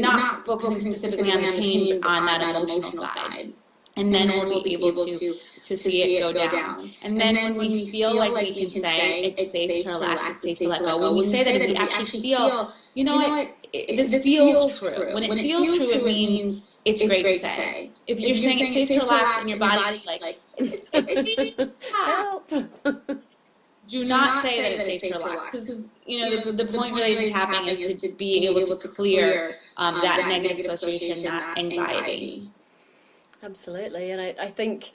Speaker 2: not focusing specifically on the pain on that emotional side. And then we'll be able to see it go down. And then when we feel like we can say, it's safe to relax, it's safe to let go, when we say that, if we actually feel, you know what, this feels true. When it feels true, it means it's great to say. If you're saying it's safe to relax and your body's like, it's help. Do not say that it's safe to relax, because the point related to tapping is to be able to clear that negative association, that anxiety.
Speaker 1: Absolutely, and I think,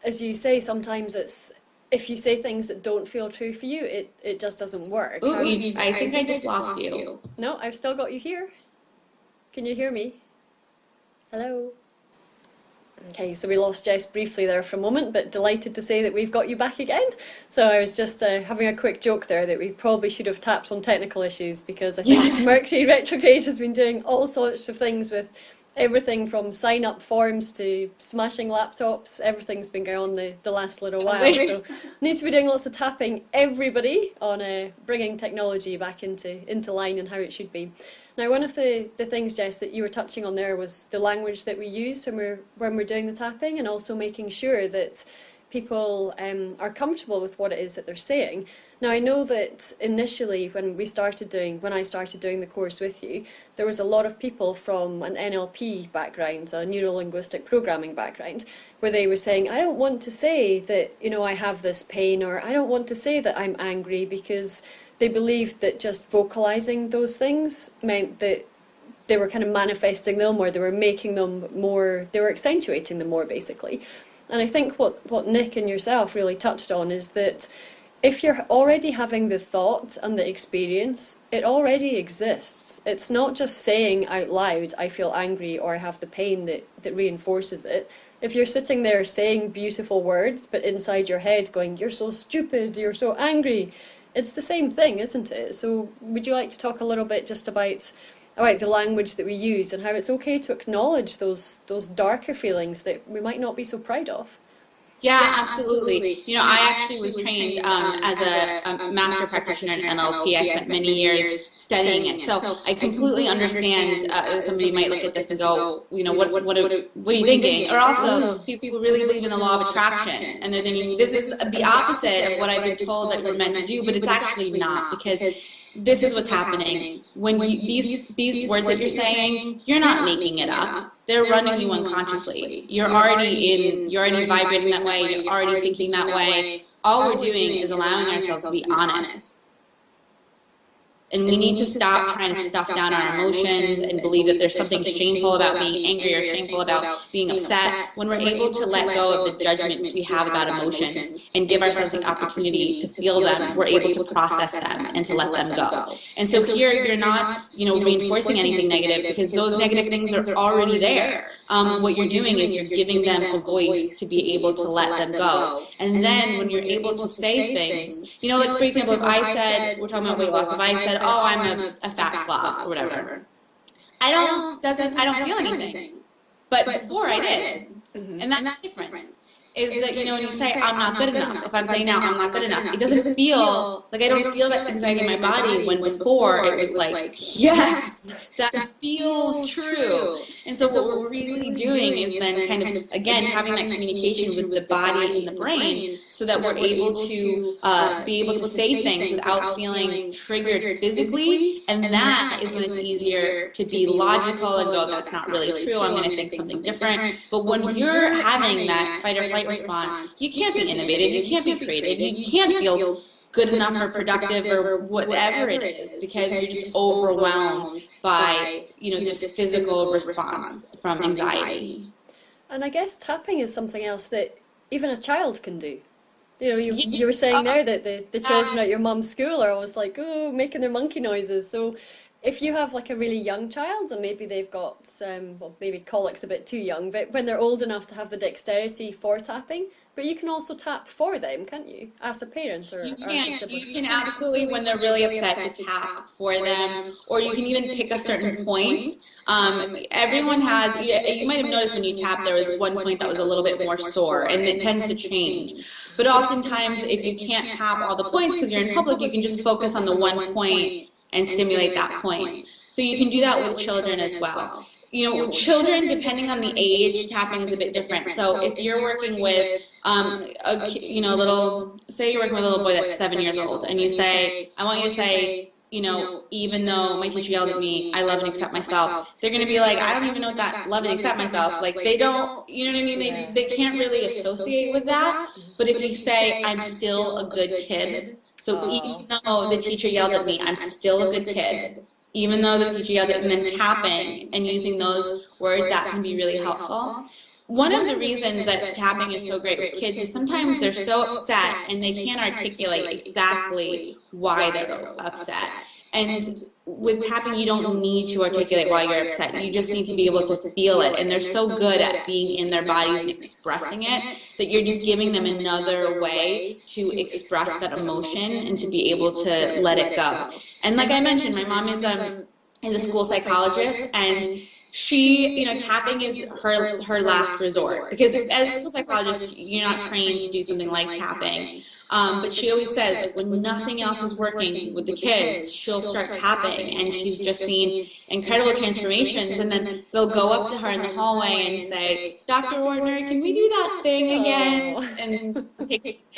Speaker 1: as you say, sometimes it's, if you say things that don't feel true for you, it just doesn't work.
Speaker 2: Ooh, I think I just lost you.
Speaker 1: No, I've still got you here. Can you hear me? Hello? Okay, so we lost Jess briefly there for a moment, but delighted to say that we've got you back again. So I was just having a quick joke there that we probably should have tapped on technical issues, because I think Mercury retrograde has been doing all sorts of things with everything from sign-up forms to smashing laptops. Everything's been going on the last little while. So need to be doing lots of tapping, everybody, on bringing technology back into line and how it should be. Now, one of the things, Jess, that you were touching on there was the language that we use when we're doing the tapping, and also making sure that people are comfortable with what it is that they're saying. Now, I know that initially when I started doing the course with you, there was a lot of people from an NLP background, a neuro-linguistic programming background, where they were saying, I don't want to say that, I have this pain, or I don't want to say that I'm angry, because they believed that just vocalizing those things meant that they were kind of manifesting them, or they were making them more, they were accentuating them more, basically. And I think what Nick and yourself really touched on is that if you're already having the thought and the experience, it already exists. It's not just saying out loud, I feel angry, or I have the pain, that reinforces it. If you're sitting there saying beautiful words, but inside your head going, you're so stupid, you're so angry, it's the same thing, isn't it? So would you like to talk a little bit just about the language that we use, and how it's okay to acknowledge those darker feelings that we might not be so proud of?
Speaker 2: Yeah, absolutely. I actually was trained as a master practitioner in NLP. I spent many years studying it, so I completely understand. Somebody might look at this and go, what are you thinking? Or also, people really believe in the law of attraction, and they're thinking this is the opposite of what I've been told that we're meant to do, but it's actually not, because this is what's happening. When these words that you're saying, you're not making it up. They're running you unconsciously. You're already vibrating that way. You're already thinking that way. All we're doing is allowing ourselves to be honest. And we need to stop trying to stuff down our emotions and believe that there's something shameful about being angry or shameful about being upset. When we're able to let go of the judgments we have about emotions and give ourselves the opportunity to feel them, we're able to process them and to let them go. And so here you're not, reinforcing anything negative, because those negative things are already there. What you're doing is you're giving them a voice to be able to let them go. And then when you're able to say things, like for example, if I said, we're talking about weight loss, if I said, oh, I'm a fat slob or whatever, I don't feel anything. But before I did. And that's the difference. Is that, when you say, I'm not good enough, if I'm saying now, I'm not good enough, it doesn't feel, like I don't feel that anxiety in my body, when before it was like, yes, that feels true. And so what we're really doing is then kind of, again, having that communication with the body and the brain, so that we're able to be able to say things without feeling triggered physically. And that is when it's easier to be logical and go, that's not really true, I'm going to think something different. But when you're having that fight or flight response, you can't be innovative, you can't be creative, you can't feel good enough or productive or whatever it is, because you're just overwhelmed by this physical response from anxiety.
Speaker 1: And I guess tapping is something else that even a child can do. You were saying there that the children at your mum's school are always like, oh, making their monkey noises. So if you have like a really young child and maybe they've got, well, maybe colic's a bit too young, but when they're old enough to have the dexterity for tapping, but you can also tap for them, can't you? As a parent or as a sibling.
Speaker 2: You can absolutely, when they're really upset, to tap for them, or you can even pick a certain point. Everyone has, you might have noticed when you tap, there was one point that was a little bit more sore, and it tends to change. But oftentimes, if you can't tap all the points because you're in public, you can just focus on the one point and stimulate that point. So you can do that with children as well. Children, depending on the age, tapping is a bit different. So if you're working with say you're working with a little boy that's 7 years old, and you say, I want you to say, even though my teacher yelled at me, I love and accept myself, they're going to be like, I don't even know what that love and accept myself, like they don't, you know what I mean, they can't really associate with that. But if you say, I'm still a good kid, so even though the teacher yelled at me, I'm still a good kid, even though the teacher yelled at me, and then tapping and using those words, that can be really helpful. One of the reasons that tapping is so great with kids is sometimes they're so upset and they can't articulate exactly why they're upset. And with tapping, you don't need to articulate why you're upset. You just need to be able to feel it. And they're so good at being in their bodies and expressing it that you're just giving them another way to express that emotion and to be able to let it go. And like I mentioned, my mom is a school psychologist, and she, tapping is her last resort, because as a school psychologist, you're not trained to do something like tapping. But she always says, like, when nothing else is working with the kids, she'll start tapping, and she's just seen incredible transformations. And then they'll go up to her in the hallway and say, Dr. Ortner, can we do that thing again? And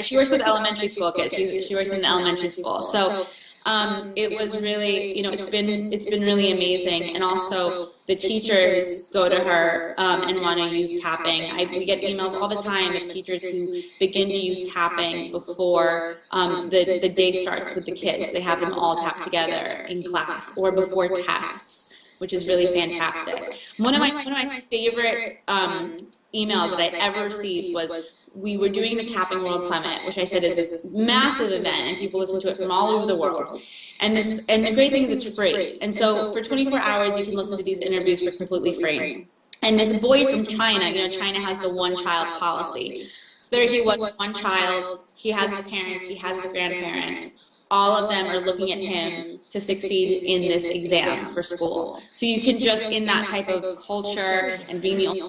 Speaker 2: she works with elementary school kids. She works in elementary school. So it was really, it's been really amazing. And also the teachers go to her and want to use tapping. We get emails all the time of teachers who begin to use tapping before the day starts with the kids. They have them all tap together in class or before tests, which is really fantastic. One of my favorite emails that I ever received was, we were doing the Tapping World Summit, which I said is this massive event, and people listen to it from all over the world. And the great thing is it's free. And so for 24 hours, you can listen to these interviews for completely free. And this boy from China, China has the one-child policy. So there he was, one child, he has his parents, he has his grandparents. All of them are looking at him to succeed in this exam for school. So you can just, in that type of culture and being the only,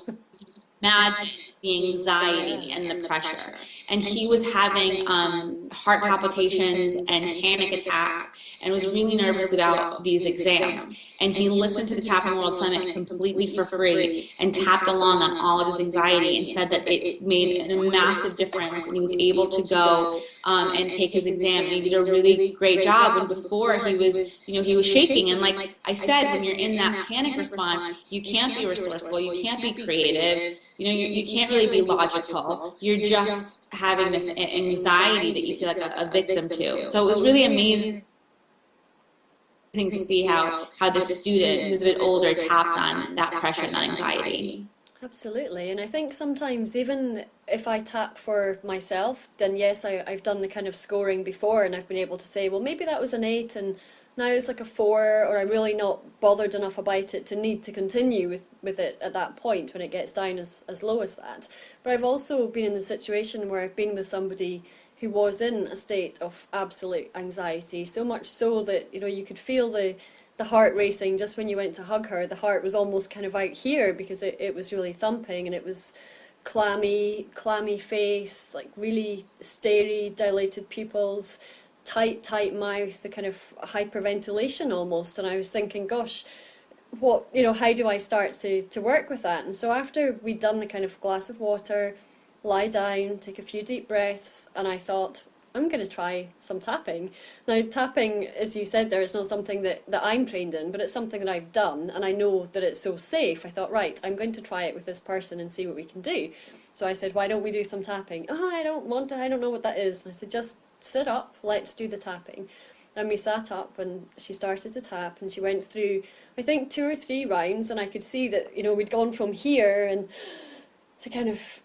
Speaker 2: imagine the anxiety and the pressure. And he was having heart palpitations and panic attacks and was really nervous about these exams. And he listened to the Tapping World Summit completely for free and tapped along on all of his anxiety and said that it made a massive difference, and he was able to go and take his exam. And he did a really great job. And before, he was shaking. And like I said, when you're in that panic response, you can't be resourceful, you can't be creative, you can't really be logical. You're just having this anxiety that you feel like a victim to. So it was really amazing to see how this student who's a bit older tapped on that pressure and that anxiety.
Speaker 1: Absolutely. And I think sometimes even if I tap for myself, then yes, I've done the kind of scoring before, and I've been able to say, well, maybe that was an 8 and now it's like a 4, or I'm really not bothered enough about it to need to continue with it at that point when it gets down as low as that. But I've also been in the situation where I've been with somebody who was in a state of absolute anxiety, so much so that, you could feel the heart racing just when you went to hug her. The heart was almost kind of out here because it was really thumping, and it was clammy face, like really starey, dilated pupils, tight mouth, the kind of hyperventilation almost. And I was thinking, gosh, what, how do I start to work with that? And so after we'd done the kind of glass of water, lie down, take a few deep breaths, and I thought, I'm going to try some tapping. Now, tapping, as you said there, is not something that I'm trained in, but it's something that I've done, and I know that it's so safe. I thought, right, I'm going to try it with this person and see what we can do. So I said, why don't we do some tapping? Oh, I don't want to, I don't know what that is. And I said, just sit up, let's do the tapping. And we sat up, and she started to tap, and she went through, I think, 2 or 3 rounds, and I could see that, we'd gone from here and to kind of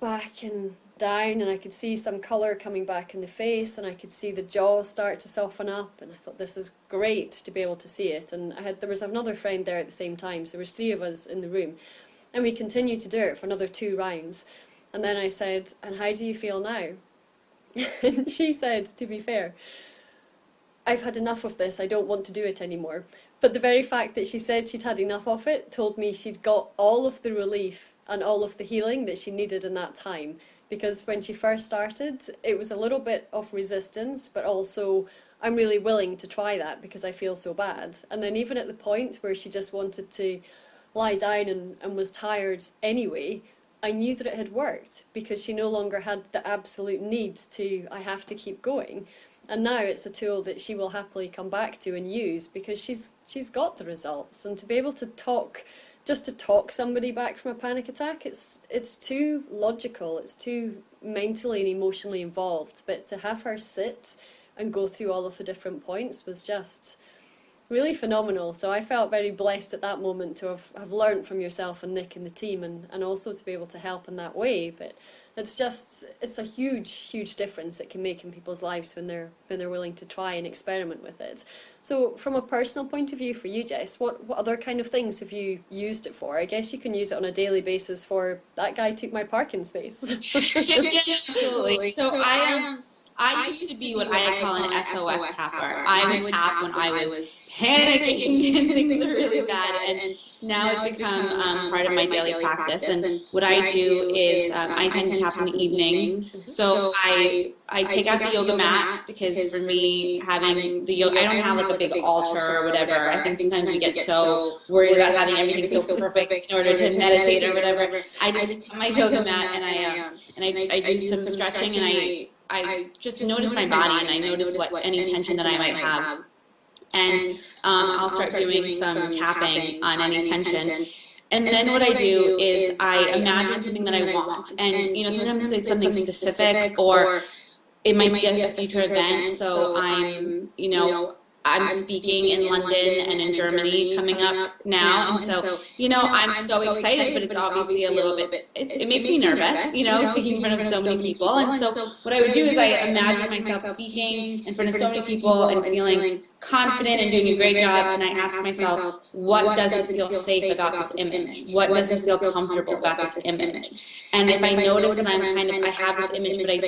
Speaker 1: back and down, and I could see some colour coming back in the face, and I could see the jaw start to soften up, and I thought, this is great to be able to see it. And there was another friend there at the same time, so there was 3 of us in the room, and we continued to do it for another 2 rounds. And then I said, and how do you feel now? And she said, to be fair, I've had enough of this, I don't want to do it anymore. But the very fact that she said she'd had enough of it told me she'd got all of the relief and all of the healing that she needed in that time. Because when she first started, it was a little bit of resistance, but also, I'm really willing to try that because I feel so bad. And then even at the point where she just wanted to lie down and was tired anyway, I knew that it had worked because she no longer had the absolute need to, I have to keep going. And now it's a tool that she will happily come back to and use because she's got the results. And to be able to talk, just to talk somebody back from a panic attack, it's too logical, it's too mentally and emotionally involved. But to have her sit and go through all of the different points was just really phenomenal. So I felt very blessed at that moment to have learned from yourself and Nick and the team, and also to be able to help in that way. But it's a huge difference it can make in people's lives when they're willing to try and experiment with it. So from a personal point of view for you, Jess, what other kind of things have you used it for? I guess you can use it on a daily basis for, that guy took my parking space.
Speaker 2: Yeah, absolutely. So I used to be what I call an SOS tapper. I would tap when I was panicking and things were really bad, and now it's become part of my daily practice. And what I do is I tend to tap in the evenings. So I take out the yoga mat because for me, having the yoga, I don't have like a big altar or whatever. I think sometimes we get so worried about having everything so perfect in order to meditate or whatever. I just take my yoga mat and I do some stretching, and I just notice my body, and I notice what any tension that I might have. And I'll start doing some tapping on any tension. And then what I do is I imagine something that I want. And, sometimes it's something specific, or it might be a future event. So I'm speaking in London and in Germany coming up now, and so I'm so excited, but it's obviously a little bit. It makes me nervous, speaking in front of so many people. And so what I would do is I imagine myself speaking in front of so many people and feeling confident and doing a great job, and I ask myself, what doesn't feel safe about this image? What doesn't feel comfortable about this image? And if I notice that I have this image, but I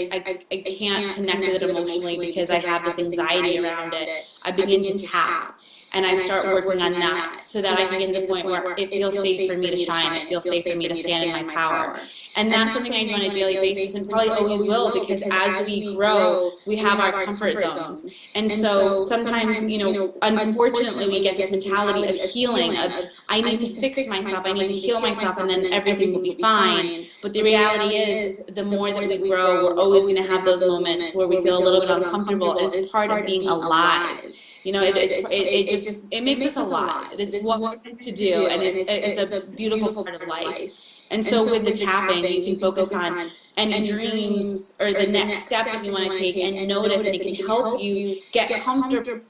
Speaker 2: can't connect with it emotionally because I have this anxiety around it, I begin to tap, and I start working on that so that I can get to the point where it feels safe for me to shine, it feels safe for me to stand in my power. And that's something I do on a daily basis, and probably always will, because as we grow, we have our comfort zones. And so sometimes, unfortunately, we get this mentality of healing, of I need to fix myself, I need to heal myself, and then everything will be fine. But the reality is, the more that we grow, we're always going to have those moments where we feel a little bit uncomfortable, and it's part of being alive. It makes us alive. It's what we're meant to do, and it's a beautiful part of life. And so with the tapping, you can focus on any dreams or the next step that you want to take, and notice, and it can help you get comfortable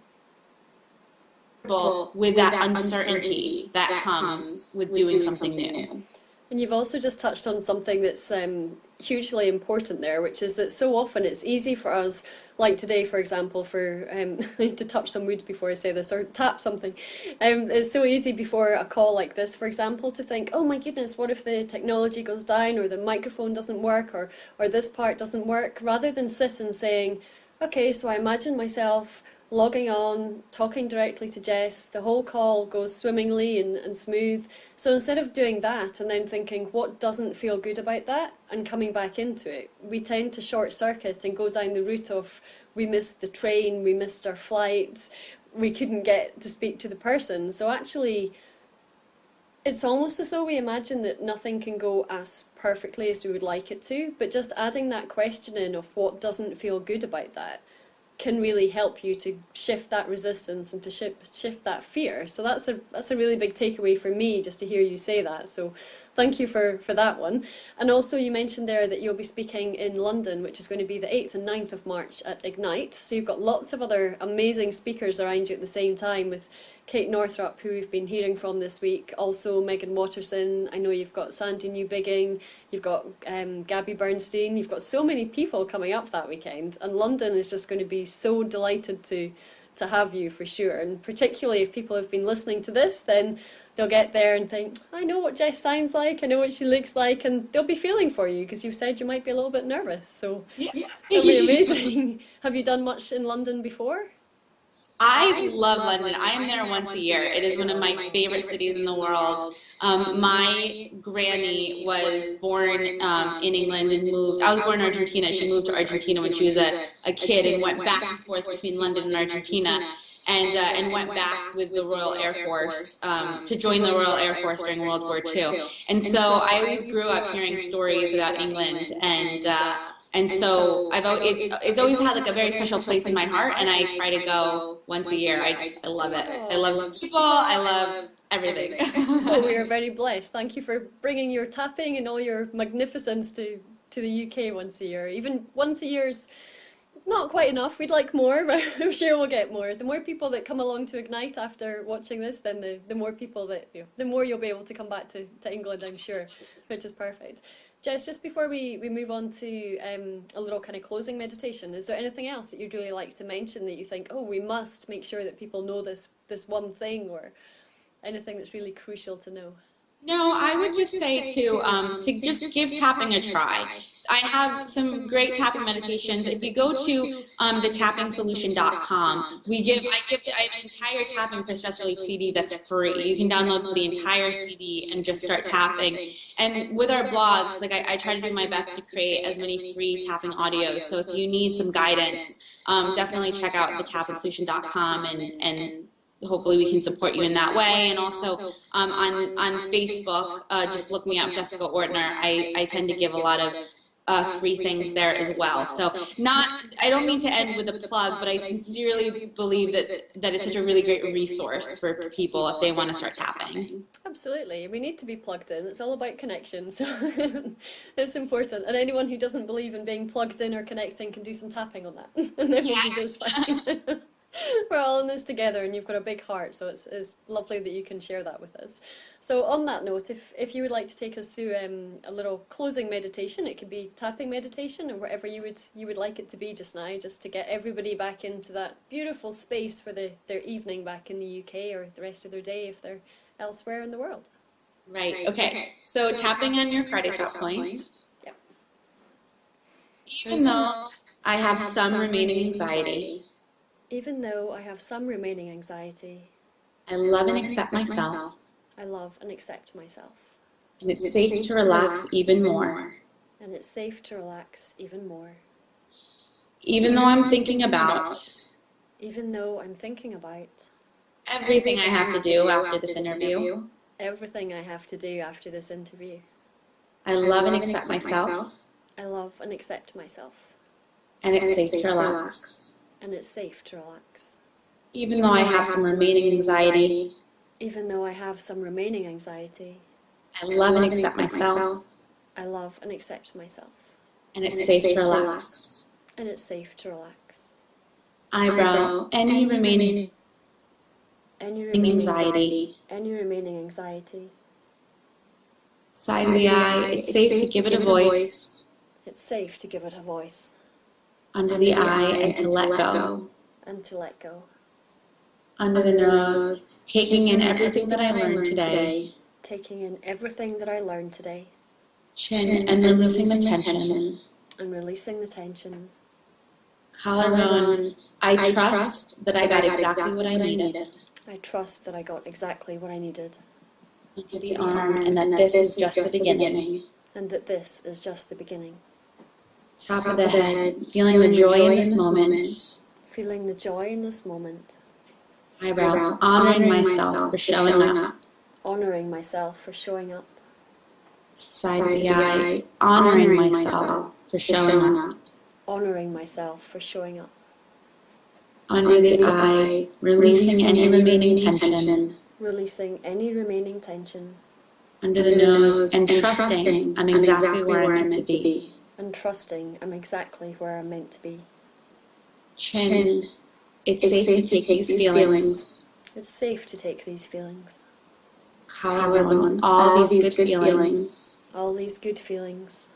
Speaker 2: with that uncertainty that comes with doing something new.
Speaker 1: And you've also just touched on something that's hugely important there, which is that so often it's easy for us, like today, for example, I need to touch some wood before I say this, or tap something. It's so easy before a call like this, for example, to think, oh my goodness, what if the technology goes down, or the microphone doesn't work, or this part doesn't work, rather than sit and saying, okay, so I imagine myself logging on, talking directly to Jess, the whole call goes swimmingly and smooth. So instead of doing that and then thinking what doesn't feel good about that and coming back into it, we tend to short circuit and go down the route of we missed the train, we missed our flight, we couldn't get to speak to the person. So actually, it's almost as though we imagine that nothing can go as perfectly as we would like it to, but just adding that question in of what doesn't feel good about that can really help you to shift that resistance and to shift that fear. So that's a really big takeaway for me, just to hear you say that. So thank you for that one. And also you mentioned there that you'll be speaking in London, which is going to be the 8th and 9th of March at Ignite. So you've got lots of other amazing speakers around you at the same time, with Kate Northrup, who we've been hearing from this week, also Megan Watterson. I know you've got Sandy Newbigging, you've got Gabby Bernstein. You've got so many people coming up that weekend, and London is just going to be so delighted to have you for sure. And particularly if people have been listening to this, then they'll get there and think, I know what Jess sounds like, I know what she looks like, and they'll be feeling for you because you've said you might be a little bit nervous. So it'll be amazing. Have you done much in London before?
Speaker 2: I love London. I am there once a year. It is one of my favorite cities in the world. My granny was born in England and moved. I was born in Argentina. She moved to Argentina when she was a kid and went back and forth between London and Argentina, and went back with the Royal Air Force to join the Royal Air Force during World War II. And so I always grew up hearing stories about England, and so it's always had like a very special place in my heart, and I try to go once a year. I love it. I love people. I love everything.
Speaker 1: Oh, we are very blessed. Thank you for bringing your tapping and all your magnificence to the UK once a year. Even once a year's not quite enough. We'd like more, but I'm sure we'll get more. The more people that come along to Ignite after watching this, then the more people that, the more you'll be able to come back to England, I'm sure, which is perfect. Jess, just before we move on to a little kind of closing meditation, is there anything else that you'd really like to mention that you think, oh, we must make sure that people know this one thing, or anything that's really crucial to know?
Speaker 2: No, I would just say to just give tapping a try. I have some great tapping meditations. If you go to thetappingsolution.com, I have an entire tapping for stress relief CD that's free. You can download the entire CD and just start tapping. And with our blogs, like I try to do my best to create as many free tapping audios. So if you need some guidance, definitely check out thetappingsolution.com and hopefully we can support you in that way. And also on Facebook, just look me up, Jessica Ortner. I tend to give a lot of free things there as well. So I don't mean to end with a plug, but I sincerely believe that it's such a really great resource for people if they want to start tapping.
Speaker 1: Absolutely. We need to be plugged in. It's all about connection. So it's important. And anyone who doesn't believe in being plugged in or connecting can do some tapping on that. And then we'll be just fine. We're all in this together, and you've got a big heart, so it's lovely that you can share that with us. So on that note, if you would like to take us through a little closing meditation, it could be tapping meditation or whatever you would like it to be just now, just to get everybody back into that beautiful space for their evening back in the UK, or the rest of their day if they're elsewhere in the world.
Speaker 2: Right, okay. So tapping on your karate chop point.
Speaker 1: Yep.
Speaker 2: Even though I have some remaining anxiety,
Speaker 1: even though I have some remaining anxiety,
Speaker 2: I love and accept myself.
Speaker 1: I love and accept myself.
Speaker 2: And it's safe to relax even more.
Speaker 1: And it's safe to relax even more.
Speaker 2: Even though I'm thinking about everything I have to do after this interview.
Speaker 1: Everything I have to do after this interview.
Speaker 2: I love and accept myself.
Speaker 1: I love and accept myself.
Speaker 2: And it's safe to relax.
Speaker 1: And it's safe to relax.
Speaker 2: Even though I have some remaining anxiety.
Speaker 1: Even though I have some remaining anxiety.
Speaker 2: I love and accept myself.
Speaker 1: I love and accept myself.
Speaker 2: And it's safe to relax.
Speaker 1: And it's safe to relax.
Speaker 2: Eyebrow, any remaining anxiety.
Speaker 1: Any remaining anxiety.
Speaker 2: Side of the eye, it's safe to give it a voice.
Speaker 1: It's safe to give it a voice.
Speaker 2: Under the eye, and to let go.
Speaker 1: And to let go.
Speaker 2: Under the nose, taking in everything that I learned today.
Speaker 1: Taking in everything that I learned today.
Speaker 2: Chin, and releasing the tension.
Speaker 1: And releasing the tension.
Speaker 2: Collarbone, I trust that I got exactly what I needed.
Speaker 1: I trust that I got exactly what I needed.
Speaker 2: Under the arm, and that this is just the beginning.
Speaker 1: And that this is just the beginning.
Speaker 2: Top of the head, feeling the joy in this moment.
Speaker 1: Feeling the joy in this moment.
Speaker 2: Eyebrow, honoring myself for showing up.
Speaker 1: Honoring myself for showing up.
Speaker 2: Side of the eye, honoring myself for showing up.
Speaker 1: Honoring myself for showing up.
Speaker 2: under the eye, releasing any remaining tension.
Speaker 1: Releasing any remaining tension.
Speaker 2: Under the nose, and trusting I'm exactly where I'm meant to be.
Speaker 1: And trusting I'm exactly where I'm meant to be.
Speaker 2: Chin. It's safe to take these feelings.
Speaker 1: It's safe to take these feelings.
Speaker 2: Collarbone. All these good feelings.
Speaker 1: All these good feelings.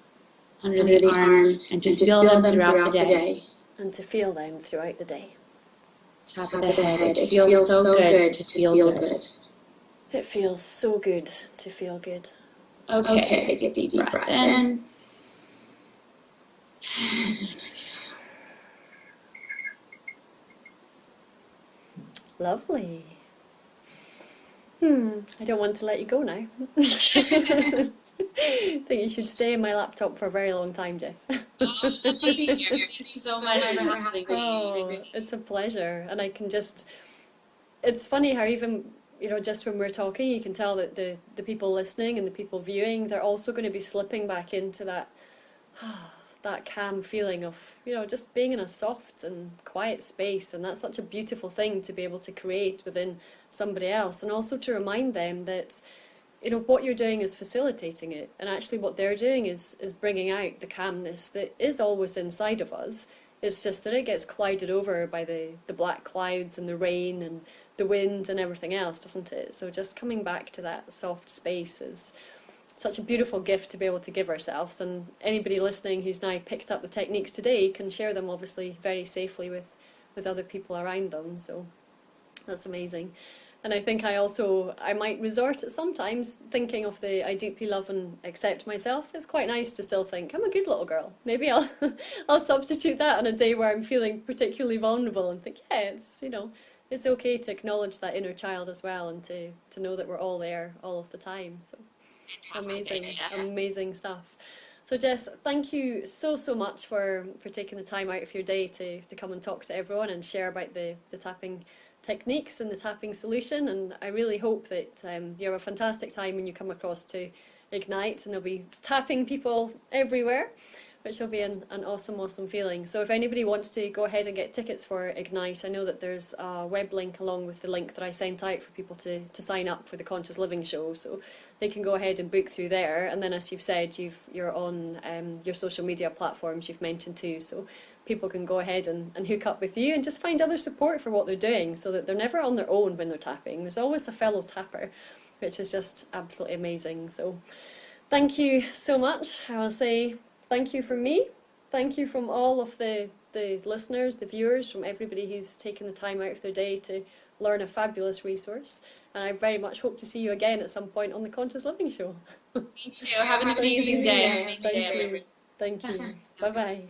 Speaker 2: Under the arm, and to feel them throughout the day.
Speaker 1: And to feel them throughout the day.
Speaker 2: Top of the head. It feels so good to feel good.
Speaker 1: It feels so good to feel good.
Speaker 2: Okay, take a deep breath in.
Speaker 1: Lovely. I don't want to let you go now. I think you should stay in my laptop for a very long time, Jess.
Speaker 2: Thank you so much for having me.
Speaker 1: Oh, it's a pleasure. And I can just, it's funny how even, just when we're talking, you can tell that the people listening and the people viewing, they're also going to be slipping back into that calm feeling of, just being in a soft and quiet space. And that's such a beautiful thing to be able to create within somebody else. And also to remind them that, what you're doing is facilitating it. And actually what they're doing is bringing out the calmness that is always inside of us. It's just that it gets clouded over by the black clouds and the rain and the wind and everything else, doesn't it? So just coming back to that soft space is such a beautiful gift to be able to give ourselves, and anybody listening who's now picked up the techniques today can share them obviously very safely with other people around them, so that's amazing. And I think I might resort at sometimes thinking of I deeply love and accept myself. It's quite nice to still think, I'm a good little girl. Maybe I'll I'll substitute that on a day where I'm feeling particularly vulnerable and think, yeah, it's okay to acknowledge that inner child as well, and to know that we're all there all of the time. So amazing stuff. So Jess, thank you so much for taking the time out of your day to come and talk to everyone and share about the tapping techniques and the tapping solution. And I really hope that you have a fantastic time when you come across to Ignite, and there'll be tapping people everywhere, which will be an awesome feeling. So if anybody wants to go ahead and get tickets for Ignite, I know that there's a web link along with the link that I sent out for people to sign up for the Conscious Living Show, so they can go ahead and book through there. And then, as you've said, you're on your social media platforms you've mentioned too, so people can go ahead and hook up with you and just find other support for what they're doing, so that they're never on their own when they're tapping. There's always a fellow tapper, which is just absolutely amazing. So thank you so much. I will say thank you from me, thank you from all of the listeners, the viewers, from everybody who's taken the time out of their day to learn a fabulous resource. And I very much hope to see you again at some point on the Conscious Living Show.
Speaker 2: Thank you. Have an amazing day.
Speaker 1: Thank you. Bye-bye.